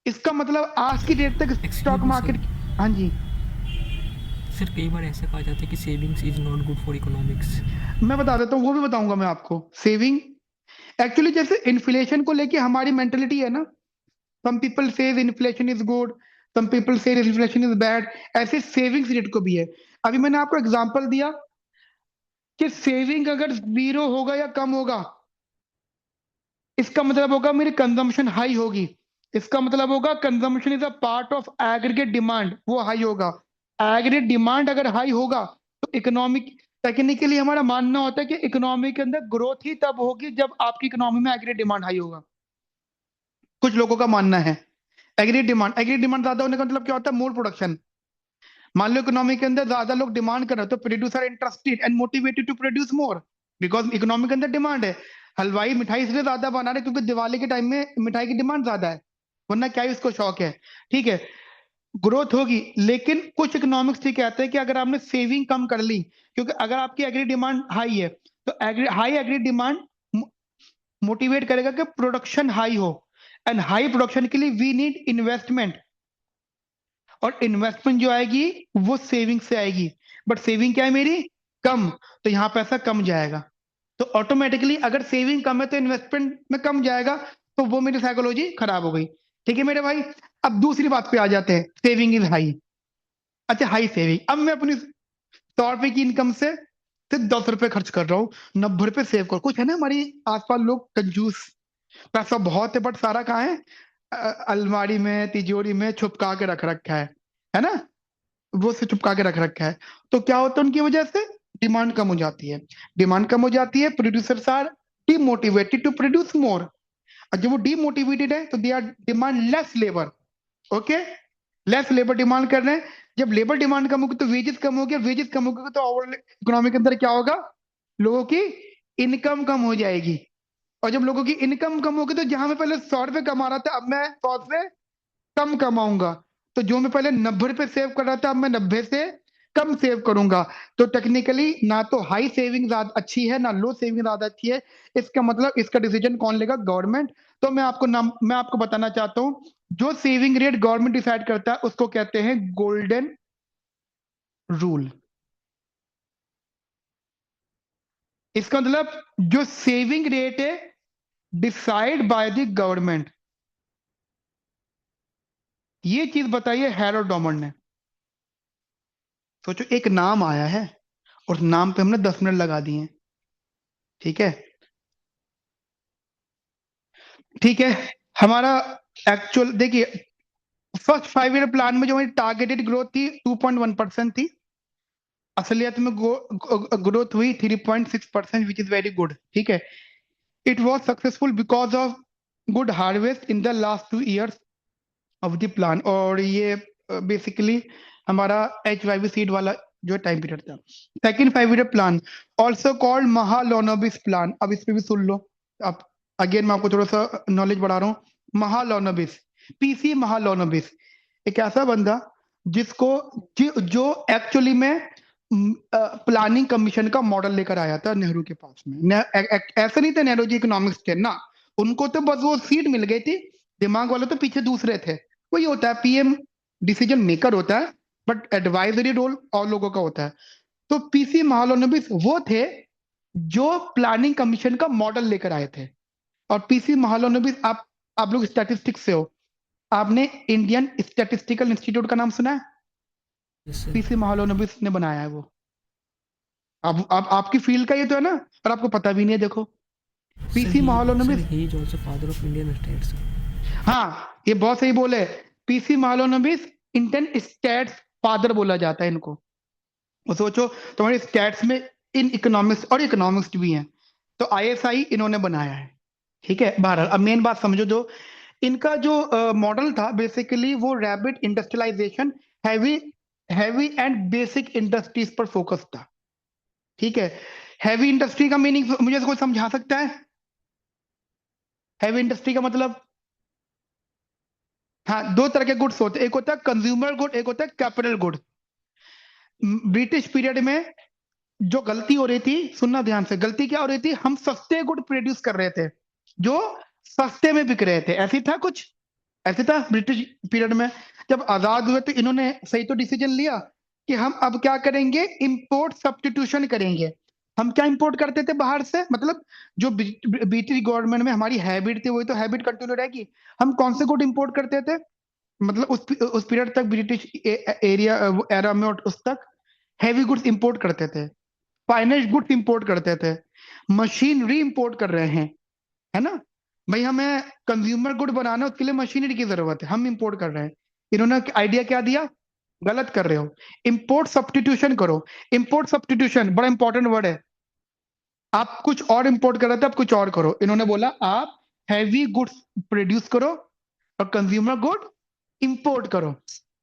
इसका मतलब आज की डेट तक एक्सक्यूज स्टॉक मी सर। मार्केट। हाँ जी। सर कई बार ऐसा कहा जाता है कि savings is not good for economics. मैं बता देता हूँ, वो भी बताऊंगा मैं आपको। सेविंग एक्चुअली जैसे इन्फ्लेशन को लेके हमारी मेंटेलिटी है ना, some people says inflation is good, some people say inflation is bad, ऐसे सेविंग्स रेट को भी है। अभी मैंने आपको एग्जांपल दिया कि सेविंग अगर जीरो होगा या कम होगा, इसका मतलब होगा मेरी कंजम्पशन हाई होगी। इसका मतलब होगा consumption is a part of aggregate demand, वो हाई होगा। एग्रीगेट डिमांड अगर हाई होगा तो इकोनॉमिक, टेक्निकली हमारा मानना होता है कि इकोनॉमी के अंदर ग्रोथ ही तब होगी जब आपकी इकोनॉमी में एग्रीगेट डिमांड हाई होगा। कुछ लोगों का मानना है। एग्रीगेट डिमांड ज्यादा होने का मतलब क्या होता है? मोर प्रोडक्शन। मान लो इकोनॉमी के अंदर ज्यादा लोग डिमांड कर रहे हैं तो producer interested and motivated to produce more, because economy के अंदर डिमांड है। हलवाई मिठाई इसलिए ज्यादा बना रहे क्योंकि दिवाली के टाइम में मिठाई की डिमांड ज्यादा है, वरना क्या ही उसको शौक है। ठीक है, ग्रोथ होगी। लेकिन कुछ इकोनॉमिक्स ये कहते हैं कि अगर आपने सेविंग कम कर ली, क्योंकि अगर आपकी एग्री डिमांड हाई है तो हाई एग्री डिमांड मोटिवेट करेगा कि प्रोडक्शन हाई हो, एंड हाई प्रोडक्शन के लिए वी नीड इन्वेस्टमेंट, और इन्वेस्टमेंट जो आएगी वो सेविंग से आएगी। बट सेविंग क्या है मेरी? कम। तो यहाँ पैसा कम जाएगा, तो ऑटोमेटिकली अगर सेविंग कम है तो इन्वेस्टमेंट में कम जाएगा, तो वो मेरी साइकोलॉजी खराब हो गई। ठीक है मेरे भाई। अब दूसरी बात पे आ जाते हैं, सेविंग इज हाई। अच्छा, हाई सेविंग, अब मैं अपनी 100 रुपए की इनकम से सिर्फ 10 रुपए खर्च कर रहा हूँ, 90 रुपए सेव कर। कुछ है ना हमारी आसपास लोग कंजूस, पैसा बहुत है बट सारा कहाँ है? अलमारी में, तिजोरी में छुपका के रख रखा है ना? वो से चिपका के रख रखा है। तो क्या होता है उनकी वजह से? डिमांड कम हो जाती है। डिमांड कम हो जाती है, producers are demotivated to produce more. और जब वो डिमोटिवेटेड है तो they are demand less labour. Okay, less labour demand कर रहे हैं। जब लेबर डिमांड कम होगी तो वेजेस कम होगी, और वेजेस कम होगी तो ओवरऑल इकोनॉमी के अंदर क्या होगा? लोगों की इनकम कम हो जाएगी। और जब लोगों की इनकम कम होगी तो जहां मैं पहले 100 रुपए कमा रहा था, अब मैं 100 से कम कमाऊंगा। तो जो मैं पहले 90 रुपए सेव कर रहा था, अब मैं 90 से कम सेव करूंगा। तो टेक्निकली ना तो हाई सेविंग ज्यादा अच्छी है, ना लो सेविंग ज्यादा अच्छी है। इसका मतलब इसका डिसीजन कौन लेगा? गवर्नमेंट। तो मैं आपको बताना चाहता हूं, जो सेविंग रेट गवर्नमेंट डिसाइड करता है उसको कहते हैं गोल्डन रूल। इसका मतलब जो सेविंग रेट है डिसाइड बाय द गवर्नमेंट। ये चीज बताइए हैरोल्ड डॉमंड ने। सोचो, एक नाम आया है और नाम पे हमने 10 मिनट लगा दिए हैं। ठीक है, ठीक है। हमारा एक्चुअल देखिए, फर्स्ट 5 ईयर प्लान में जो हमारी टारगेटेड ग्रोथ थी 2.1% थी, असलियत में ग्रोथ हुई 3.6%, विच इज वेरी गुड। ठीक है, it was successful because of good harvest in the last 2 years of the plan. और ये बेसिकली हमारा HYV सीड वाला जो टाइम पीरियड था। Second 5 year plan, also called Mahalanobis plan. अब इस पे भी सुन लो। अब अगेन मैं आपको थोड़ा सा नॉलेज बढ़ा रहा हूँ। महालोनोबिस, PC महालोनोबिस, एक ऐसा बंदा जिसको जो एक्चुअली में प्लानिंग कमीशन का मॉडल लेकर आया था नेहरू के पास में। ऐसा नहीं था नेहरू जी इकोनॉमिक्स थे ना, उनको तो बस वो सीट मिल गई थी, दिमाग वाले तो पीछे दूसरे थे। वही होता है, PM डिसीजन मेकर होता है बट एडवाइजरी रोल और लोगों का होता है। तो PC महालोनोबिस वो थे जो प्लानिंग कमीशन का मॉडल लेकर आए थे। और PC महालोनोबिस, आप लोग स्टैटिस्टिक्स से हो, आपने इंडियन स्टैटिस्टिकल इंस्टीट्यूट का नाम सुना है? Yes sir. PC महालोनोबिस ने बनाया है वो। अब आपकी फील्ड का ये तो है ना, और आपको पता भी नहीं है, देखो। Sir PC sir Mahalanobis, he is also father of Indian states. हाँ ये बहुत सही बोले। PC Mahalanobis Indian stats father बोला जाता है इनको। वो सोचो, तुम्हारे स्टैट्स में इन इकोनॉमिक्स और इकोनॉमिक्स भी हैं, तो ISI इन्होंने बनाया है। ठीक है, बहरहाल अब मेन बात समझो। जो इनका जो मॉडल था बेसिकली वो rapid industrialisation, heavy heavy and basic industries पर फोकस था। ठीक है, हैवी इंडस्ट्री का मीनिंग मुझे कोई समझा सकता है? हैवी इंडस्ट्री का मतलब, हाँ, दो तरह के गुड्स होते हैं, एक होता है कंज्यूमर गुड, एक होता है कैपिटल गुड। ब्रिटिश पीरियड में जो गलती हो रही थी, सुनना ध्यान से, गलती क्या हो रही थी, हम सस्ते गुड प्रोड्यूस कर रहे थे जो सस्ते में बिक रहे थे। ऐसी था कुछ, ऐसे था ब्रिटिश पीरियड में। जब आजाद हुए तो इन्होंने सही तो डिसीजन लिया कि हम अब क्या करेंगे, इंपोर्ट सब्स्टिट्यूशन करेंगे। हम क्या इंपोर्ट करते थे बाहर से, मतलब जो ब्रिटिश गवर्नमेंट में हमारी हैबिट थी वही तो हैबिट कंटिन्यू रहेगी। हम कौन से गुड इंपोर्ट करते थे, मतलब उस पीरियड तक ब्रिटिश एरिया एरा में और उस तक हैवी गुड्स इंपोर्ट करते थे, फाइनेंस गुड्स इंपोर्ट करते थे, मशीनरी इंपोर्ट कर रहे हैं, है ना भाई। हमें कंज्यूमर गुड बनाना है, उसके लिए मशीनरी की जरूरत है, हम इंपोर्ट कर रहे हैं। इन्होंने आइडिया क्या दिया, गलत कर रहे हो, इंपोर्ट सब्स्टिट्यूशन करो। इंपोर्ट सब्स्टिट्यूशन बड़ा इंपॉर्टेंट वर्ड है। आप कुछ और इंपोर्ट कर रहे थे, आप कुछ और करो। इन्होंने बोला आप हैवी गुड्स प्रोड्यूस करो और कंज्यूमर गुड इंपोर्ट करो।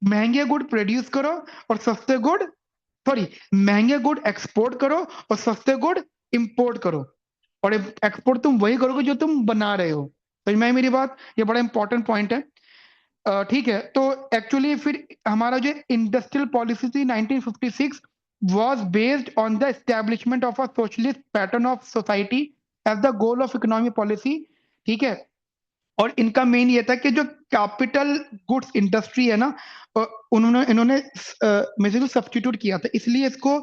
महंगे गुड प्रोड्यूस करो और सस्ते गुड, सॉरी, महंगे गुड एक्सपोर्ट करो और सस्ते गुड इंपोर्ट करो। और एक्सपोर्ट तुम वही करोगे जो तुम बना रहे हो। समझ में आई मेरी बात? ये बड़ा इंपॉर्टेंट पॉइंट है। ठीक है, तो एक्चुअली फिर हमारा जो इंडस्ट्रियल पॉलिसी थी 1956 was based on the establishment of a socialist pattern of society as the goal of economic policy। ठीक है, और इनका मेन ये था कि जो कैपिटल गुड्स इंडस्ट्री है ना, उन्होंने इन्होंने बेसिकली सब्स्टिट्यूट किया था, इसलिए इसको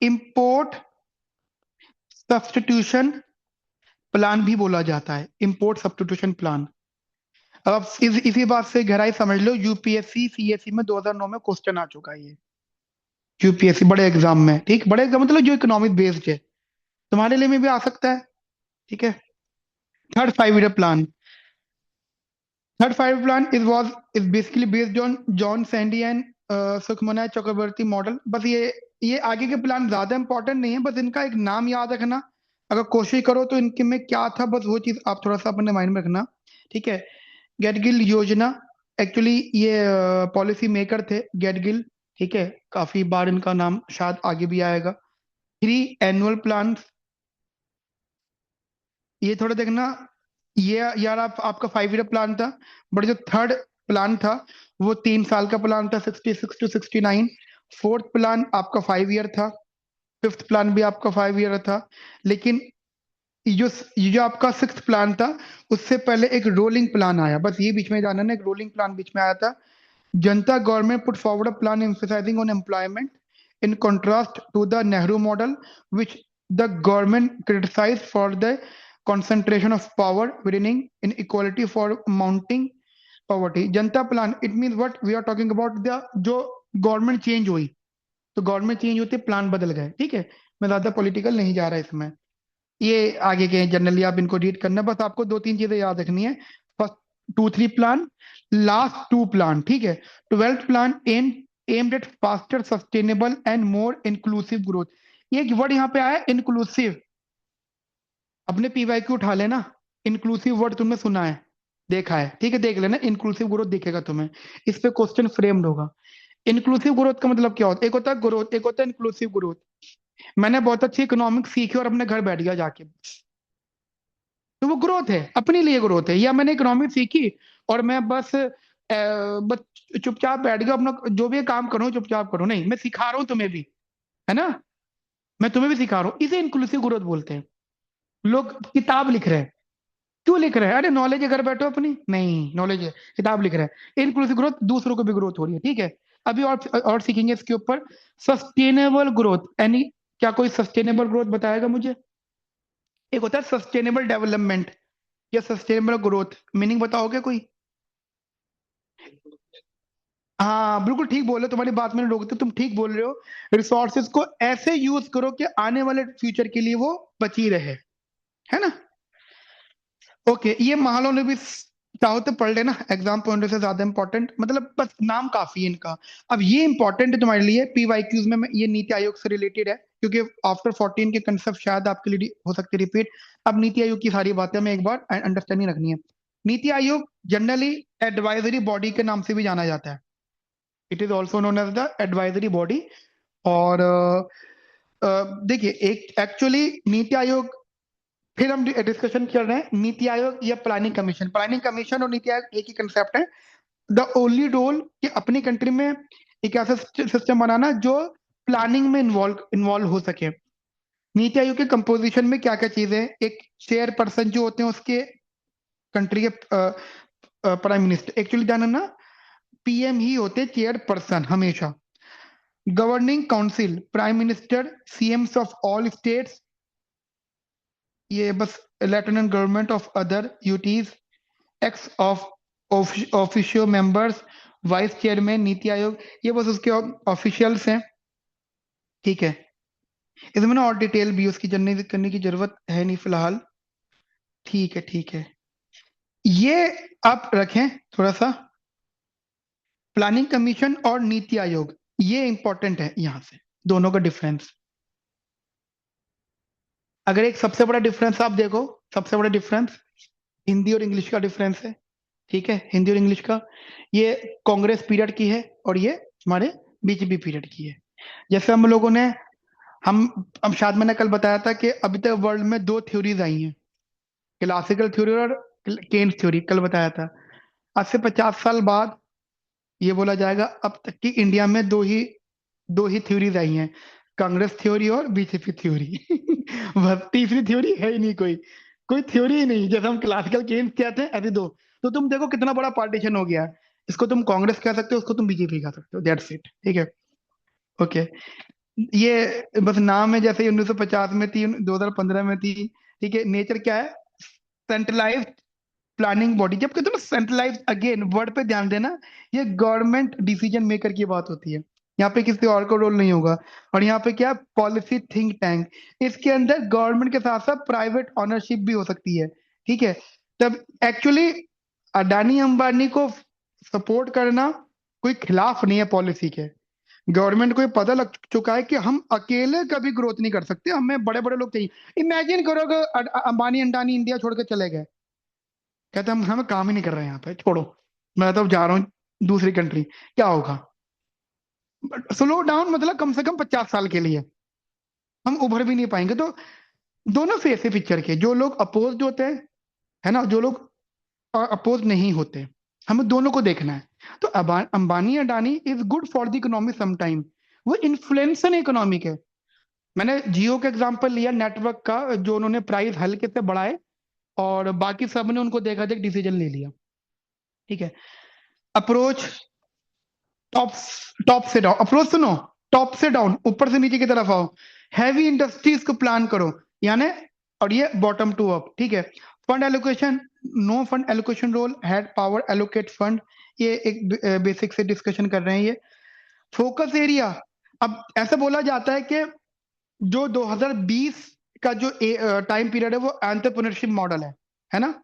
इंपोर्ट सब्स्टिट्यूशन प्लान भी बोला जाता है, इंपोर्ट सब्स्टिट्यूशन प्लान। अब आप इसी बात से गहराई समझ लो, यूपीएससी सीएससी में 2009 में क्वेश्चन आ चुका है ये, यूपीएससी बड़े एग्जाम में। ठीक, बड़े एग्जाम मतलब जो इकोनॉमिक बेस्ड है, तुम्हारे लिए में भी आ सकता है। ठीक है, third 5 year plan, third 5 year plan is basically based on John Sandy and Sukhamoy Chakravarty model. बस ये आगे के प्लान ज्यादा इंपॉर्टेंट नहीं है, बस इनका एक नाम याद रखना। अगर कोशिश करो तो इनके में क्या था, बस वो चीज आप थोड़ा सा अपने माइंड में रखना। ठीक है, गेटगिल योजना, एक्चुअली ये पॉलिसी मेकर थे गेटगिल। ठीक है, काफी बार इनका नाम शायद आगे भी आएगा। 3 एनुअल प्लान, ये थोड़ा देखना। ये यार आपका 5 ईयर प्लान था, बट जो थर्ड प्लान था वो 3 साल का प्लान था, 66 to 69। फोर्थ प्लान आपका 5 ईयर था, फिफ्थ प्लान भी आपका 5 ईयर था। लेकिन ये जो आपका सिक्स्थ प्लान था, उससे पहले एक रोलिंग प्लान आया, बस ये बीच में जानना ना, एक रोलिंग प्लान बीच में आया था। जनता government put forward a plan emphasizing on employment in contrast to the Nehru model, which the government criticized for the concentration of power, winning inequality for mounting poverty। Janata plan, it mean what we are talking about, the जो गवर्नमेंट चेंज हुई, तो गवर्नमेंट चेंज होते प्लान बदल गए। ठीक है, मैं ज्यादा पॉलिटिकल नहीं जा रहा इसमें, ये आगे के जनरली आप इनको रीड करना, बस आपको 2-3 चीजें याद रखनी है। First 2-3 plan, last 2 plan. ठीक है, 12th plan aimed at faster sustainable and more inclusive growth. ये एक वर्ड यहाँ पे आया इंक्लूसिव, अपने पीवाईक्यू उठा लेना। इंक्लूसिव वर्ड तुमने सुना है, देखा है, ठीक है, देख लेना, इंक्लूसिव ग्रोथ दिखेगा तुम्हें, इस पे क्वेश्चन फ्रेम्ड होगा। इंक्लूसिव ग्रोथ का मतलब क्या होता है? एक होता है ग्रोथ, एक होता है इंक्लूसिव ग्रोथ। मैंने बहुत अच्छी इकोनॉमिक्स सीखी और अपने घर बैठ गया जाके, तो वो ग्रोथ है, अपने लिए ग्रोथ है। या मैंने इकोनॉमिक्स सीखी और मैं बस चुपचाप बैठ गया, अपना जो भी काम करो चुपचाप करो, नहीं, मैं सिखा रहा हूं तुम्हें भी, है ना, मैं तुम्हें भी सिखा रहा हूँ, इसे इंक्लूसिव ग्रोथ बोलते हैं। लोग किताब लिख रहे हैं, क्यों लिख रहे हैं? अरे नॉलेज है, घर बैठो अपनी, नहीं नॉलेज है, किताब लिख रहे हैं। इंक्लूसिव ग्रोथ, दूसरों को भी ग्रोथ हो रही है। ठीक है, अभी और सीखेंगे इसके ऊपर। सस्टेनेबल ग्रोथ, यानी क्या कोई सस्टेनेबल ग्रोथ बताएगा मुझे? एक होता है सस्टेनेबल डेवलपमेंट या सस्टेनेबल ग्रोथ, मीनिंग बताओगे कोई? हाँ बिल्कुल ठीक बोल रहे हो, तुम्हारी बात मैंने रोक दी, तुम ठीक बोल रहे हो। रिसोर्सेज को ऐसे यूज करो कि आने वाले फ्यूचर के लिए वो बची रहे, है ना। ओके, ये महालों ने भी चाहो तो पढ़ लेना, एग्जाम पॉइंट से ज्यादा इंपॉर्टेंट, मतलब बस नाम काफी है इनका। अब ये इंपॉर्टेंट है तुम्हारे लिए पीवाईक्यूज में, ये नीति आयोग से रिलेटेड है, क्योंकि आफ्टर 14 के कंसेप्ट शायद आपके लिए हो सकते रिपीट। अब नीति आयोग की सारी बातें हमें एक बार अंडरस्टैंडिंग रखनी है। NITI Aayog generally advisory body के नाम से भी जाना जाता है। It is also known as the advisory body. और देखिए, एक एक्चुअली नीति आयोग, फिर हम डिस्कशन कर रहे हैं नीति आयोग या प्लानिंग कमीशन। प्लानिंग कमीशन और नीति आयोग एक ही कंसेप्ट है। द ओनली रोल कि अपनी कंट्री में एक ऐसा सिस्टम बनाना जो प्लानिंग में इन्वॉल्व हो सके। नीति आयोग के कंपोजिशन में क्या क्या चीजें, एक चेयर पर्सन जो होते हैं उसके कंट्री के प्राइम मिनिस्टर, एक्चुअली जाना ना, पीएम ही होते चेयर पर्सन हमेशा। Governing council, prime minister, CM's of all states, ये बस lieutenant government of other UTs, x of official members, vice chairman NITI Aayog, ये बस उसके ऑफिशियल्स हैं। ठीक है, इसमें ना और डिटेल भी उसकी जनने करने की जरूरत है नहीं फिलहाल। ठीक है, ठीक है, ये आप रखें थोड़ा सा। प्लानिंग कमीशन और नीति आयोग, ये इंपॉर्टेंट है यहां से, दोनों का डिफरेंस। अगर एक सबसे बड़ा डिफरेंस आप देखो, सबसे बड़ा डिफरेंस हिंदी और इंग्लिश का डिफरेंस है। ठीक है, हिंदी और इंग्लिश का, ये कांग्रेस पीरियड की है और ये हमारे बीजेपी पीरियड की है। जैसे हम लोगों ने हम शायद मैंने कल बताया था कि अभी तक वर्ल्ड में 2 थ्योरीज आई हैं, क्लासिकल थ्योरी और केन्स थ्योरी, कल बताया था। आज से 50 साल बाद ये बोला जाएगा अब तक कि इंडिया में दो ही थ्योरीज आई हैं, कांग्रेस थ्योरी और बीजेपी थ्योरी। बस तीसरी थ्योरी है ही नहीं, कोई थ्योरी ही नहीं। जैसे हम क्लासिकल केन्स कहते हैं, ऐसे दो। तो तुम देखो कितना बड़ा पार्टीशन हो गया है। इसको तुम कांग्रेस कह सकते हो, उसको तुम बीजेपी कह सकते हो, दैट्स इट। ठीक है, ओके। ये बस नाम है, जैसे 1950 में थी, 2015 में थी। ठीक है, नेचर क्या है, सेंट्रलाइज्ड प्लानिंग बॉडी। जब कहते हैं ना सेंट्रलाइज, अगेन वर्ड पे ध्यान देना, ये गवर्नमेंट डिसीजन मेकर की बात होती है। यहाँ पे किसी और का रोल नहीं होगा। और यहाँ पे क्या, पॉलिसी थिंक टैंक, इसके अंदर गवर्नमेंट के साथ साथ प्राइवेट ऑनरशिप भी हो सकती है। ठीक है, तब एक्चुअली अडानी अंबानी को सपोर्ट करना कोई खिलाफ नहीं है पॉलिसी के। गवर्नमेंट को ये पता लग चुका है कि हम अकेले कभी ग्रोथ नहीं कर सकते, हमें बड़े बड़े लोग चाहिए। इमेजिन करो अगर अंबानी अंडानी इंडिया छोड़ के चले गए, कहते हम हमें काम ही नहीं कर रहे हैं यहाँ पे, छोड़ो, मैं तो जा रहा हूँ दूसरी कंट्री, क्या होगा? स्लो डाउन मतलब कम से कम 50 साल के लिए हम उभर भी नहीं पाएंगे। तो दोनों फेस है पिक्चर के, जो लोग अपोज होते हैं, है ना, जो लोग अपोज नहीं होते, हमें दोनों को देखना है। तो Ambani Adani is good for the economy sometime, वो इन्फ्लुएंसर इकोनॉमिक है। मैंने जियो का एग्जांपल लिया नेटवर्क का, जो उन्होंने प्राइस हल्के से बढ़ाए और बाकी सब ने उनको देखा देख डिसीजन ले लिया। ठीक है, अप्रोच टॉप टॉप से डाउन, अप्रोच सुनो, टॉप से डाउन, ऊपर से नीचे की तरफ आओ। हैवी इंडस्ट्रीज को प्लान करो, यानी, और ये बॉटम टू अप। ठीक है, fund allocation, no fund allocation role, had power allocate fund, ये एक बेसिक से डिस्कशन कर रहे हैं ये। फोकस एरिया, अब ऐसा बोला जाता है कि जो 2020 का जो टाइम पीरियड है वो एंटरप्रेन्योरशिप मॉडल है ना।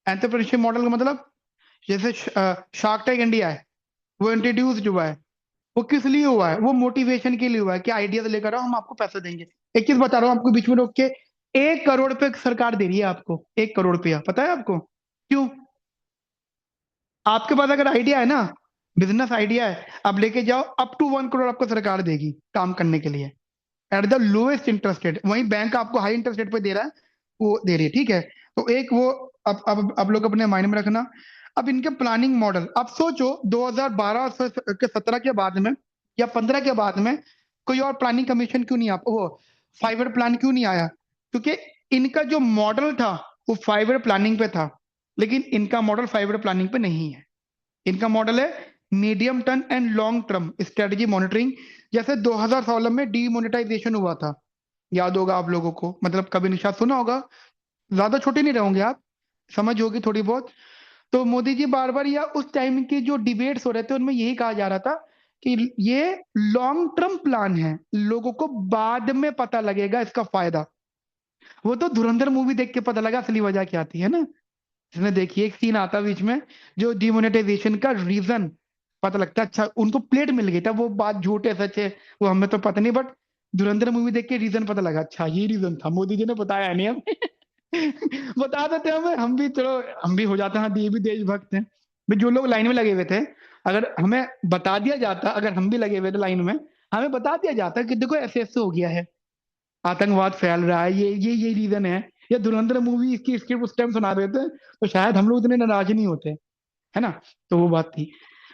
एंटरप्रेन्योरशिप मॉडल का मतलब, जैसे शार्क टैंक इंडिया है, वो इंट्रोड्यूस हुआ है, वो किस लिए हुआ है? वो मोटिवेशन के लिए हुआ है कि आइडियाज लेकर आओ, हम आपको पैसा देंगे। एक चीज बता रहा हूँ आपको बीच में रोक के, 1 करोड़ पे सरकार दे रही है आपको, 1 करोड़ रुपया, पता है आपको क्यों? आपके पास अगर आइडिया है ना, बिजनेस आइडिया है, आप लेके जाओ, अप टू 1 करोड़ आपको सरकार देगी काम करने के लिए, at the lowest interest rate. वहीं बैंक आपको हाई इंटरेस्ट रेट पे दे रहा है, वो दे रही है। ठीक है, तो एक वो, अब आप लोग अपने माइंड में रखना। अब इनके प्लानिंग मॉडल, आप सोचो 2012 के 17 के बाद में या 15 के बाद में कोई और प्लानिंग कमीशन क्यों नहीं, आप वो 5 ईयर प्लान क्यों नहीं आया? क्योंकि इनका जो मॉडल था वो 5 ईयर प्लानिंग पे था, लेकिन इनका मॉडल 5 ईयर प्लानिंग पे नहीं है। इनका मॉडल है medium term and long term strategy monitoring. जैसे 2016 में डीमोनेटाइजेशन हुआ था, याद होगा आप लोगों को, मतलब कभी निशाद सुना होगा, ज्यादा छोटे नहीं रहोगे आप, समझ होगी थोड़ी बहुत। तो मोदी जी बार बार, या उस टाइम के जो डिबेट्स हो रहे थे उनमें यही कहा जा रहा था कि ये लॉन्ग टर्म प्लान है, लोगों को बाद में पता लगेगा इसका फायदा। वो तो धुरंधर मूवी देख के पता लगा असली वजह क्या थी, है ना। इसमें देखिए एक सीन आता बीच में, जो डिमोनेटाइजेशन का रीजन पता लगता है। अच्छा, उनको प्लेट मिल गई था, वो बात झूठ है सच है वो हमें तो पता नहीं, बट धुरंधर मूवी देख के रीजन पता लगा, अच्छा ये रीजन था, मोदी जी ने बताया नहीं हमें। बता देते हमें, हम भी चलो, हम भी हो जाते हैं, हाँ ये भी देशभक्त हैं भाई। जो लोग लाइन में लगे हुए थे अगर हमें बता दिया जाता, अगर हम भी लगे हुए थे लाइन में, हमें बता दिया जाता कि देखो ऐसे ऐसे हो गया है, आतंकवाद फैल रहा है, ये रीजन है, या धुरंधर मूवी की स्क्रिप्ट उस टाइम सुना देते तो शायद हम लोग इतने नाराज नहीं होते, है ना। तो वो बात थी।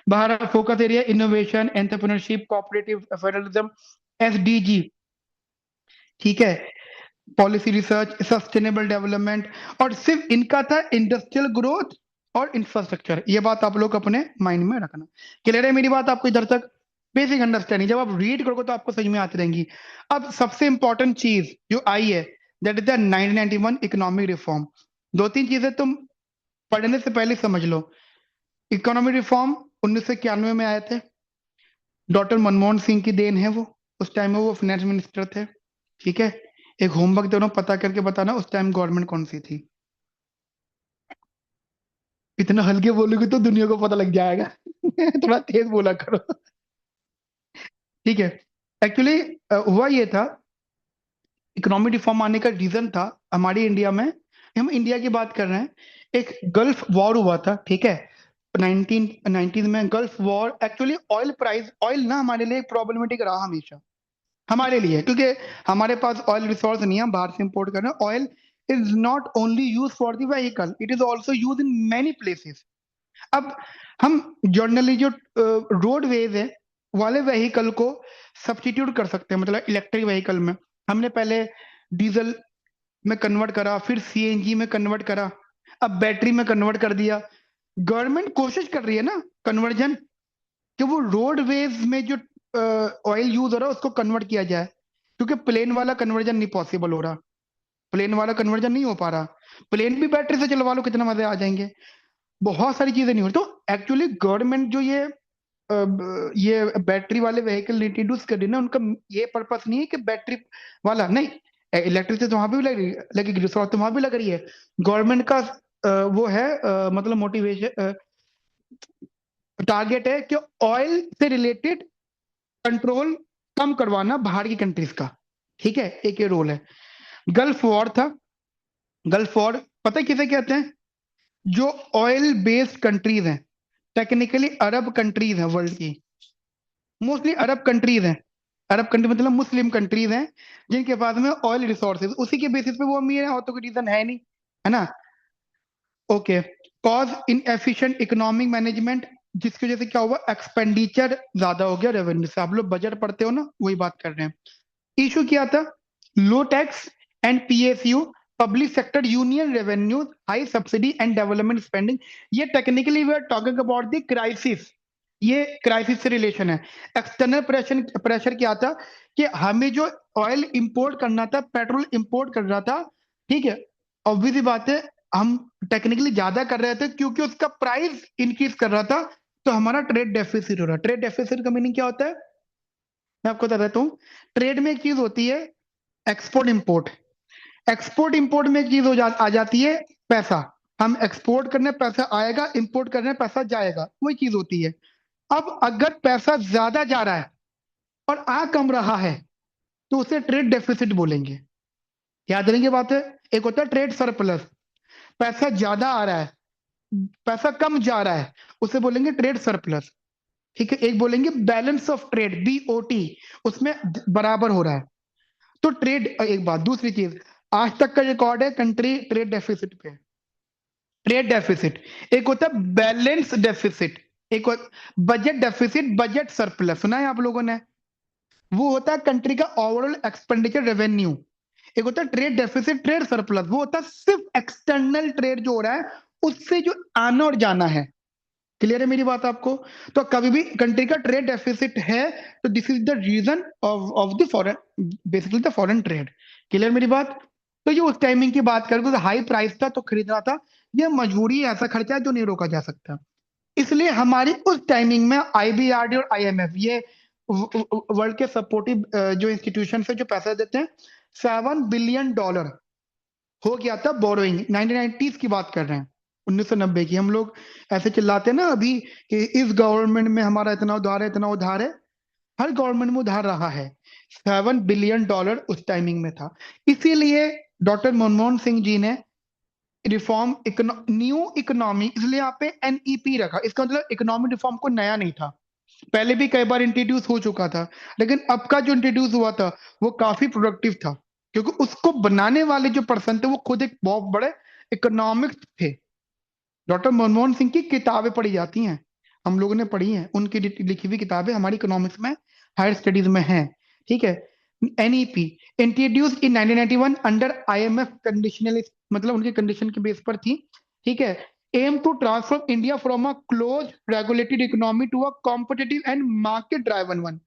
बाहर focus area innovation, entrepreneurship, cooperative federalism, SDG, ठीक है, पॉलिसी रिसर्च, सस्टेनेबल डेवलपमेंट, और सिर्फ इनका था इंडस्ट्रियल ग्रोथ और इंफ्रास्ट्रक्चर। ये बात आप लोग अपने माइंड में रखना। क्लियर है मेरी बात आपको इधर तक? बेसिक अंडरस्टैंडिंग जब आप रीड करोगे तो आपको समझ में आती रहेंगी। अब सबसे इंपॉर्टेंट चीज जो आई है, that is the 1991 economic reform. दो तीन चीजें तुम पढ़ने से पहले समझ लो। इकोनॉमिक रिफॉर्म 1991 में आए थे, डॉक्टर मनमोहन सिंह की देन है वो। उस टाइम में वो फाइनेंस मिनिस्टर थे, ठीक है। एक होमवर्क दोनों पता करके बताना उस टाइम गवर्नमेंट कौन सी थी। इतना हल्के बोलोगे तो दुनिया को पता लग जाएगा। थोड़ा तेज बोला करो, ठीक है। एक्चुअली हुआ ये था, इकोनॉमिक रिफॉर्म आने का रीजन था हमारी इंडिया में, हम इंडिया की बात कर रहे हैं, एक गल्फ वॉर हुआ था, ठीक है। 1990 में gulf war. Actually oil price, oil ना हमारे लिए प्रॉब्लमेटिक रहा हमेशा, हमारे लिए, क्योंकि हमारे पास ऑयल रिसोर्स नहीं है, हम बाहर से इंपोर्ट कर रहे हैं। Oil is not only use for the vehicle, it is also use in many places. अब हम जनरली जो रोडवेज है वाले व्हीकल को सब्स्टिट्यूट कर सकते हैं, मतलब इलेक्ट्रिक व्हीकल में हमने पहले डीजल में कन्वर्ट करा, फिर सीएनजी में कन्वर्ट करा, अब बैटरी में कन्वर्ट कर दिया। गवर्नमेंट कोशिश कर रही है ना कन्वर्जन, कि वो रोडवेज में जो ऑयल यूज हो रहा है उसको कन्वर्ट किया जाए, क्योंकि प्लेन वाला कन्वर्जन नहीं पॉसिबल हो रहा, प्लेन वाला कन्वर्जन नहीं हो पा रहा। प्लेन भी बैटरी से चलवा लो, कितना मजे आ जाएंगे। बहुत सारी चीजें नहीं हो रही। तो एक्चुअली गवर्नमेंट जो ये बैटरी वाले व्हीकल इंट्रोड्यूस कर रही है ना, उनका ये पर्पस नहीं है कि बैटरी वाला नहीं, इलेक्ट्रिसिटी तो वहां भी लग रही है, लेकिन रिसोर्स तो वहां भी लग रही है। गवर्नमेंट का वो है, मतलब मोटिवेशन, टारगेट है कि ऑयल से रिलेटेड कंट्रोल कम करवाना बाहर की कंट्रीज का, ठीक है। एक ये रोल है। गल्फ वॉर था। गल्फ वॉर पता है किसे कहते हैं? जो ऑयल बेस्ड कंट्रीज हैं, टेक्निकली अरब कंट्रीज हैं वर्ल्ड की, मोस्टली अरब कंट्रीज हैं। अरब कंट्री मतलब मुस्लिम कंट्रीज हैं, जिनके पास में ऑयल रिसोर्सेज, उसी के बेसिस पे वो अमीर है, और तो कोई रीजन है नहीं, है ना। ओके। कॉज इन एफिशिएंट इकोनॉमिक मैनेजमेंट, जिसकी वजह से क्या हुआ, एक्सपेंडिचर ज्यादा हो गया रेवेन्यू से। आप लोग बजट पढ़ते हो ना, वही बात कर रहे हैं। इशू क्या था? Low tax and PSU, public sector union revenue, high subsidy and development spending. ये technically we are talking about the crisis, ये क्राइसिस से रिलेशन है। एक्सटर्नल प्रेशर, प्रेशर क्या था कि हमें जो ऑयल इंपोर्ट करना था, पेट्रोल इंपोर्ट करना था, ठीक है, ऑब्वियसली बात है, हम टेक्निकली ज्यादा कर रहे थे क्योंकि उसका प्राइस इंक्रीज कर रहा था, तो हमारा ट्रेड डेफिसिट हो रहा है। ट्रेड डेफिसिट का मीनिंग क्या होता है, मैं आपको बता देता हूँ। ट्रेड में एक चीज होती है एक्सपोर्ट इंपोर्ट। एक्सपोर्ट इंपोर्ट में एक चीज आ जाती है पैसा। हम एक्सपोर्ट करने पैसा आएगा, इंपोर्ट करने पैसा जाएगा, वही चीज होती है। अब अगर पैसा ज्यादा जा रहा है और आ कम रहा है, तो उसे ट्रेड डेफिसिट बोलेंगे। याद रखेंगे बात है। एक होता है ट्रेड सरप्लस, पैसा ज्यादा आ रहा है, पैसा कम जा रहा है, उसे बोलेंगे ट्रेड सरप्लस, ठीक है। एक बोलेंगे बैलेंस ऑफ ट्रेड, बीओटी, उसमें बराबर हो रहा है, तो ट्रेड। एक बात, दूसरी चीज, आज तक का रिकॉर्ड है कंट्री ट्रेड डेफिसिट पे। ट्रेड डेफिसिट एक होता है बैलेंस डेफिसिट, एक बजट डेफिसिट, बजट सरप्लस, सुना है आप लोगों ने? वो होता है कंट्री का ओवरऑल एक्सपेंडिचर रेवेन्यू। एक होता है ट्रेड डेफिसिट, ट्रेड सरप्लस, वो होता है सिर्फ एक्सटर्नल ट्रेड जो हो रहा है उससे जो आना और जाना है। क्लियर है मेरी बात आपको? तो कभी भी कंट्री का ट्रेड डेफिसिट है तो this is the reason of the foreign, basically the foreign trade. Clear मेरी बात? तो ये उस टाइमिंग की बात करें तो हाई प्राइस था तो खरीद रहा था, ये मजबूरी है, ऐसा खर्चा है जो नहीं रोका जा सकता। इसलिए हमारी उस टाइमिंग में आईबीआरडी और आईएमएफ, ये वर्ल्ड के सपोर्टिव जो इंस्टीट्यूशन है जो पैसा देते हैं, $7 बिलियन हो गया था बोरोइंग। 1990s की बात कर रहे हैं, 1990 की। हम लोग ऐसे चिल्लाते हैं ना अभी कि इस गवर्नमेंट में हमारा इतना उधार है, इतना उधार है। हर गवर्नमेंट में उधार रहा है। $7 बिलियन उस टाइमिंग में था। इसीलिए डॉक्टर मनमोहन सिंह जी ने रिफॉर्म न्यू इकोनॉमी, इसलिए यहाँ पे एनईपी रखा। इसका मतलब इकोनॉमिक रिफॉर्म को नया नहीं था, पहले भी कई बार इंट्रोड्यूस हो चुका था, लेकिन अब का जो इंट्रोड्यूस हुआ था वो काफी प्रोडक्टिव था, क्योंकि उसको बनाने वाले जो पर्सन थे वो खुद एक बहुत बड़े इकोनॉमिक्स थे। डॉक्टर मनमोहन सिंह की किताबें पढ़ी जाती हैं, हम लोगों ने पढ़ी हैं, उनकी लिखी हुई किताबें हमारी इकोनॉमिक्स में, हायर स्टडीज में हैं। ठीक है। NEP introduce in 1991 under IMF conditional, मतलब उनके कंडीशन के बेस पर थी। ठीक है। Aim to transform India from a close regulated economy to a competitive and market driven one.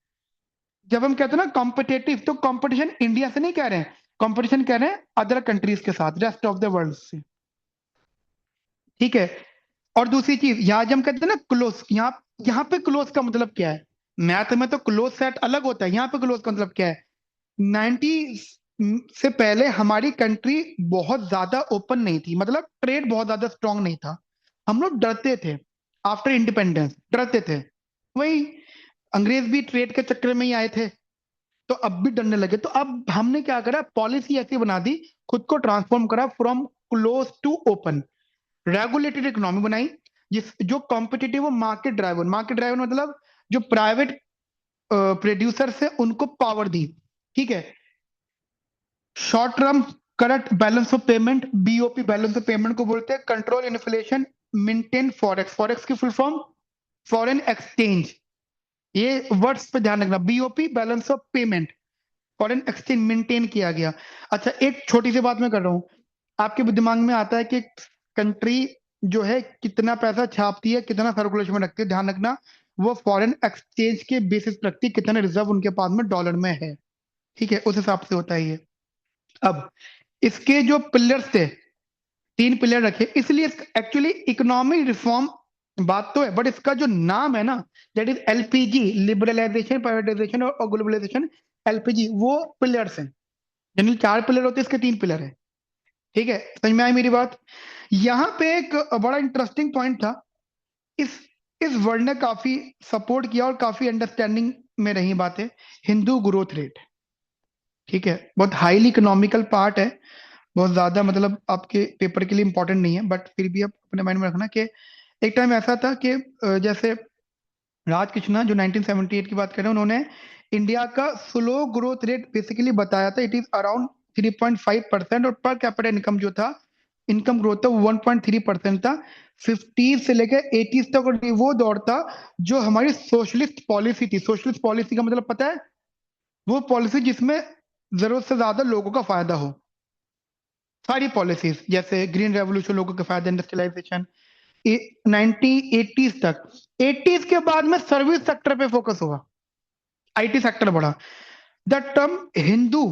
जब हम कहते हैं ना कॉम्पिटेटिव, तो कॉम्पिटिशन इंडिया से नहीं कह रहे हैं, कॉम्पिटिशन कह रहे हैं अदर कंट्रीज के साथ, रेस्ट ऑफ द वर्ल्ड से। ठीक है। और दूसरी चीज, यहाँ जब हम कहते हैं ना क्लोज, यहाँ पे क्लोज का मतलब क्या है? मैथ में तो क्लोज सेट अलग होता है, यहाँ पे क्लोज का मतलब क्या है? 90 से पहले हमारी कंट्री बहुत ज्यादा ओपन नहीं थी, मतलब ट्रेड बहुत ज्यादा स्ट्रांग नहीं था, हम लोग डरते थे, आफ्टर इंडिपेंडेंस डरते थे। वही अंग्रेज भी ट्रेड के चक्कर में ही आए थे, तो अब भी डरने लगे। तो अब हमने क्या करा, पॉलिसी ऐसी बना दी, खुद को ट्रांसफॉर्म करा from close to open, regulated economy बनाई, जिस जो competitive market driver, market driver मतलब जो प्राइवेट प्रोड्यूसर से उनको पावर दी। ठीक है। Short term current balance of payment, BOP balance of payment को बोलते हैं, control inflation, maintain forex, forex की फुल फॉर्म फॉरेन एक्सचेंज, ये वर्ड्स पे ध्यान रखना, BOP balance of payment, foreign exchange maintain किया गया। अच्छा, एक छोटी सी बात मैं कर रहा हूं, आपके दिमाग में आता है कि कंट्री जो है कितना पैसा छापती है, कितना सर्कुलेशन में रखती है, ध्यान रखना वो फॉरेन एक्सचेंज के बेसिस पर रखती है, कितना रिजर्व उनके पास में डॉलर में है। ठीक है, उस हिसाब से होता है ये। अब इसके जो पिलर्स थे, 3 पिलर रखे, इसलिए एक्चुअली इकोनॉमिक रिफॉर्म बात तो है, बट इसका जो नाम है ना, that is LPG, liberalisation, privatisation और ग्लोबलाइजेशन, एलपीजी, वो पिलर्स हैं। जनरल 4 पिलर होते हैं, इसके 3 पिलर है। ठीक है, समझ में आई मेरी बात? यहाँ पे एक बड़ा इंटरेस्टिंग पॉइंट था, इस इस वर्ड ने काफी सपोर्ट किया और काफी अंडरस्टैंडिंग में रही बातें, हिंदू ग्रोथ रेट। ठीक है, बहुत हाईली इकोनॉमिकल पार्ट है, बहुत ज्यादा मतलब आपके पेपर के लिए इंपॉर्टेंट नहीं है, बट फिर भी आप अपने माइंड में रखना कि एक टाइम ऐसा था कि जैसे राज कृष्णा जो 1978 की बात कर रहे हैं, उन्होंने इंडिया का स्लो ग्रोथ रेट बेसिकली बताया था, इट इज अराउंड 3.5%, और पर कैपिटा इनकम जो था, इनकम ग्रोथ था, 1.3% था। 50 से लेकर 80 तक, और वो दौर था जो हमारी सोशलिस्ट पॉलिसी थी। सोशलिस्ट पॉलिसी का मतलब पता है? वो पॉलिसी जिसमें जरूरत से ज्यादा लोगों का फायदा हो, सारी पॉलिसीज, जैसे ग्रीन रेवोल्यूशन लोगों के फायदे, इंडस्ट्रियलाइजेशन, 1980s तक। 80s के बाद में सर्विस सेक्टर पे फोकस हुआ, आईटी सेक्टर बढ़ा। The term Hindu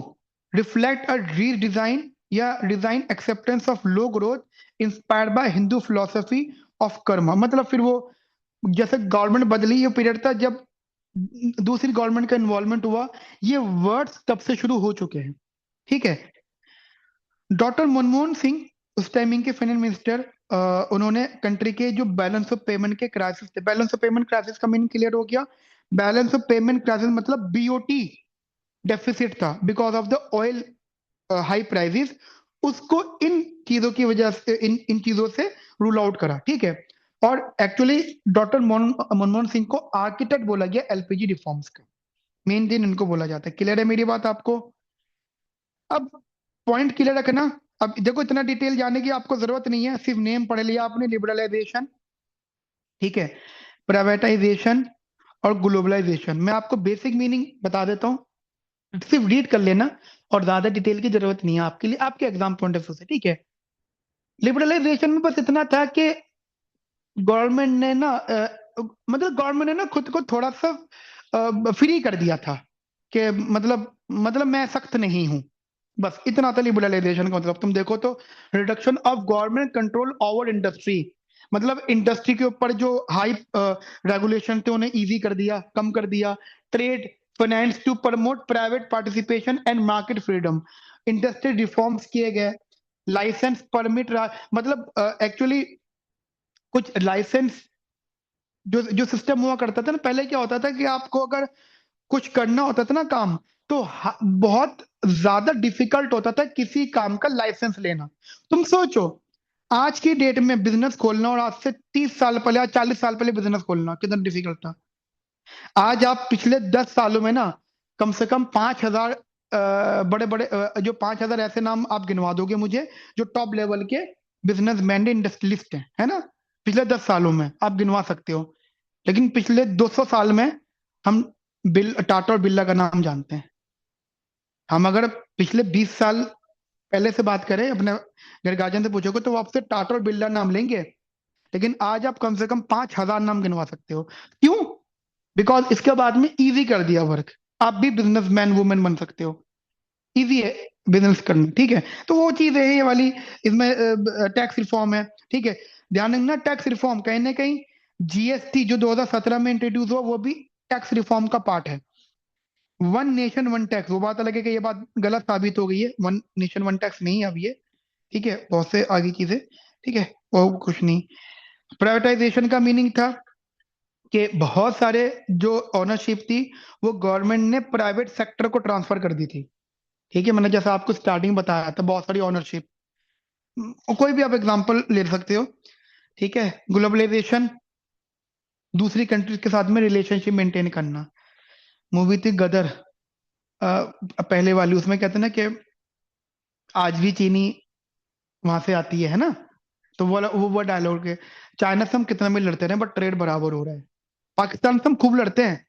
reflect a redesign या design acceptance of low growth inspired by Hindu philosophy of karma. मतलब फिर वो जैसे गवर्नमेंट बदली, ये पीरियड था जब दूसरी गवर्नमेंट का इन्वॉल्वमेंट हुआ, ये वर्ड्स तब से शुरू हो चुके हैं। ठीक है। डॉक्टर मनमोहन सिंह उस टाइमिंग के फाइनेंस मिनिस्टर, उन्होंने कंट्री के जो बैलेंस ऑफ पेमेंट के क्राइसिस थे, बैलेंस ऑफ पेमेंट क्राइसिस का मीनिंग क्लियर हो गया? बैलेंस ऑफ पेमेंट क्राइसिस मतलब बीओटी डेफिसिट था, because of the oil high prices, उसको इन चीजों की वजह से, इन चीजों से रूल आउट करा। ठीक है। और एक्चुअली डॉक्टर मनमोहन सिंह को आर्किटेक्ट बोला गया एलपीजी रिफॉर्म्स का, मेन दिन इनको बोला जाता है। क्लियर है मेरी बात आपको? अब पॉइंट क्लियर रखना। अब देखो, इतना डिटेल जाने की आपको जरूरत नहीं है, सिर्फ नेम पढ़ लिया आपने, लिबरलाइजेशन, ठीक है, प्राइवेटाइजेशन और ग्लोबलाइजेशन। मैं आपको बेसिक मीनिंग बता देता हूँ, सिर्फ रीड कर लेना, और ज्यादा डिटेल की जरूरत नहीं है आपके लिए, आपके एग्जाम पॉइंट ऑफ व्यू से। ठीक है। लिबरलाइजेशन में बस इतना था कि गवर्नमेंट ने ना मतलब गवर्नमेंट ने ना खुद को थोड़ा सा फ्री कर दिया था, कि मतलब मैं सख्त नहीं हूं, बस इतना था लिबरलाइजेशन का मतलब। तुम देखो तो reduction of government control over industry, मतलब इंडस्ट्री के ऊपर जो हाई रेगुलेशन थे उन्हें इजी कर दिया, कम कर दिया। Trade finance to promote private participation and market freedom, industry reforms किए गए। लाइसेंस परमिट, मतलब एक्चुअली कुछ लाइसेंस, जो सिस्टम हुआ करता था ना पहले, क्या होता था कि आपको अगर कुछ करना होता था ना काम, तो बहुत ज्यादा डिफिकल्ट होता था किसी काम का लाइसेंस लेना। तुम सोचो, आज की डेट में बिजनेस खोलना और आज से 30 साल पहले या 40 साल पहले बिजनेस खोलना कितना डिफिकल्ट था। आज आप पिछले 10 सालों में ना कम से कम 5,000 बड़े बड़े जो 5,000 ऐसे नाम आप गिनवा दोगे मुझे जो टॉप लेवल के बिजनेसमैन इंडस्ट्रियलिस्ट हैं, है ना। पिछले 10 सालों में आप गिनवा सकते हो। लेकिन पिछले 200 साल में हम टाटा और बिरला का नाम जानते हैं। हम अगर पिछले 20 साल पहले से बात करें, अपने घर गार्जियन से पूछोगे तो वो आपसे टाटा और बिरला नाम लेंगे। लेकिन आज आप कम से कम 5,000 नाम गिनवा सकते हो। क्यों? बिकॉज इसके बाद में इजी कर दिया वर्क। आप भी बिजनेसमैन वुमेन बन सकते हो। इजी है बिजनेस करना, ठीक है। तो वो चीज है ये वाली। इसमें टैक्स रिफॉर्म है, ठीक है। ध्यान रखना, टैक्स रिफॉर्म कहीं ना कहीं जीएसटी जो 2017 में इंट्रोड्यूस हुआ वो भी टैक्स रिफॉर्म का पार्ट है। वन नेशन वन टैक्स, वो बात अलग है कि ये बात गलत साबित हो गई है। वन नेशन वन टैक्स नहीं है अब ये, ठीक है। बहुत से आगे चीजें, ठीक है, वो कुछ नहीं। प्राइवेटाइजेशन का मीनिंग था कि बहुत सारे जो ऑनरशिप थी वो गवर्नमेंट ने प्राइवेट सेक्टर को ट्रांसफर कर दी थी, ठीक है। मैंने जैसा आपको स्टार्टिंग बताया था, बहुत सारी ऑनरशिप, कोई भी आप एग्जांपल ले सकते हो, ठीक है। ग्लोबलाइजेशन, दूसरी कंट्रीज के साथ में रिलेशनशिप मेंटेन करना। मूवी थी गदर, पहले वाली, उसमें कहते हैं ना कि आज भी चीनी वहां से आती है ना। तो वो डायलॉग है, चाइना से हम कितना भी लड़ते रहे बट ट्रेड बराबर हो रहा है। पाकिस्तान से हम खूब लड़ते हैं,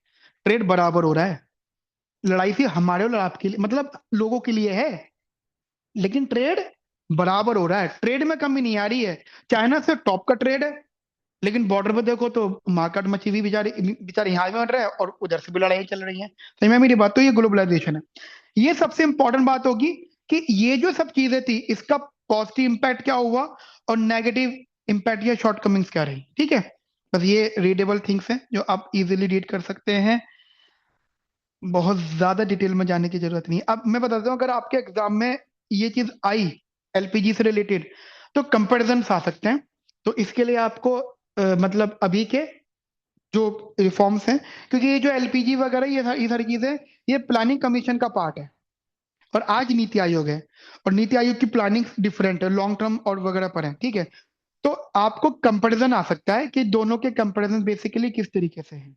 ट्रेड बराबर हो रहा है। लड़ाई सिर्फ हमारे और आपके लिए, मतलब लोगों के लिए है, लेकिन ट्रेड बराबर हो रहा है। ट्रेड में कमी नहीं आ रही है। चाइना से टॉप का ट्रेड है, लेकिन बॉर्डर पे देखो तो मार्केट मची हुई बेचारे बेचारे यहाँ भी बन रहे हैं और उधर से भी लड़ाई चल रही है। सही में मेरी बात, तो ये ग्लोबलाइजेशन है। ये सबसे इंपॉर्टेंट बात होगी कि ये जो सब चीजें थी इसका पॉजिटिव इंपैक्ट क्या हुआ और नेगेटिव इंपैक्ट या शॉर्टकमिंग्स क्या रही, ठीक है। बस ये रीडेबल थिंग्स हैं जो आप इजीली रीड कर सकते हैं। बहुत ज्यादा डिटेल में जाने की जरूरत नहीं है। अब मैं बताता हूँ, अगर आपके एग्जाम में ये चीज आई एलपीजी से रिलेटेड तो कंपैरिजन आ सकते हैं। तो इसके लिए आपको मतलब अभी के जो रिफॉर्म्स हैं, क्योंकि ये जो एलपीजी वगैरह ये सारी चीजें ये प्लानिंग कमीशन का पार्ट है और आज नीति आयोग है। और नीति आयोग की प्लानिंग डिफरेंट है, लॉन्ग टर्म और वगैरह पर है, ठीक है। तो आपको कंपैरिजन आ सकता है कि दोनों के कंपैरिजन बेसिकली किस तरीके से है,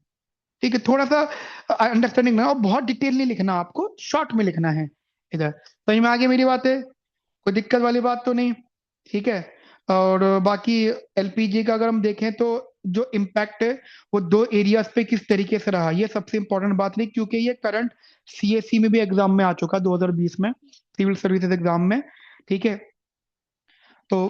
ठीक है। थोड़ा सा अंडरस्टैंडिंग ना, और बहुत डिटेल नहीं लिखना, आपको शॉर्ट में लिखना है इधर। समझ में आगे मेरी बात है? कोई दिक्कत वाली बात तो नहीं, ठीक है। और बाकी एलपीजी का अगर हम देखें तो जो इम्पैक्ट है वो दो एरियाज पे किस तरीके से रहा, ये सबसे इंपॉर्टेंट बात नहीं, क्योंकि ये करंट सीएससी में भी एग्जाम में आ चुका 2020 में, सिविल सर्विसेज एग्जाम में, ठीक है। तो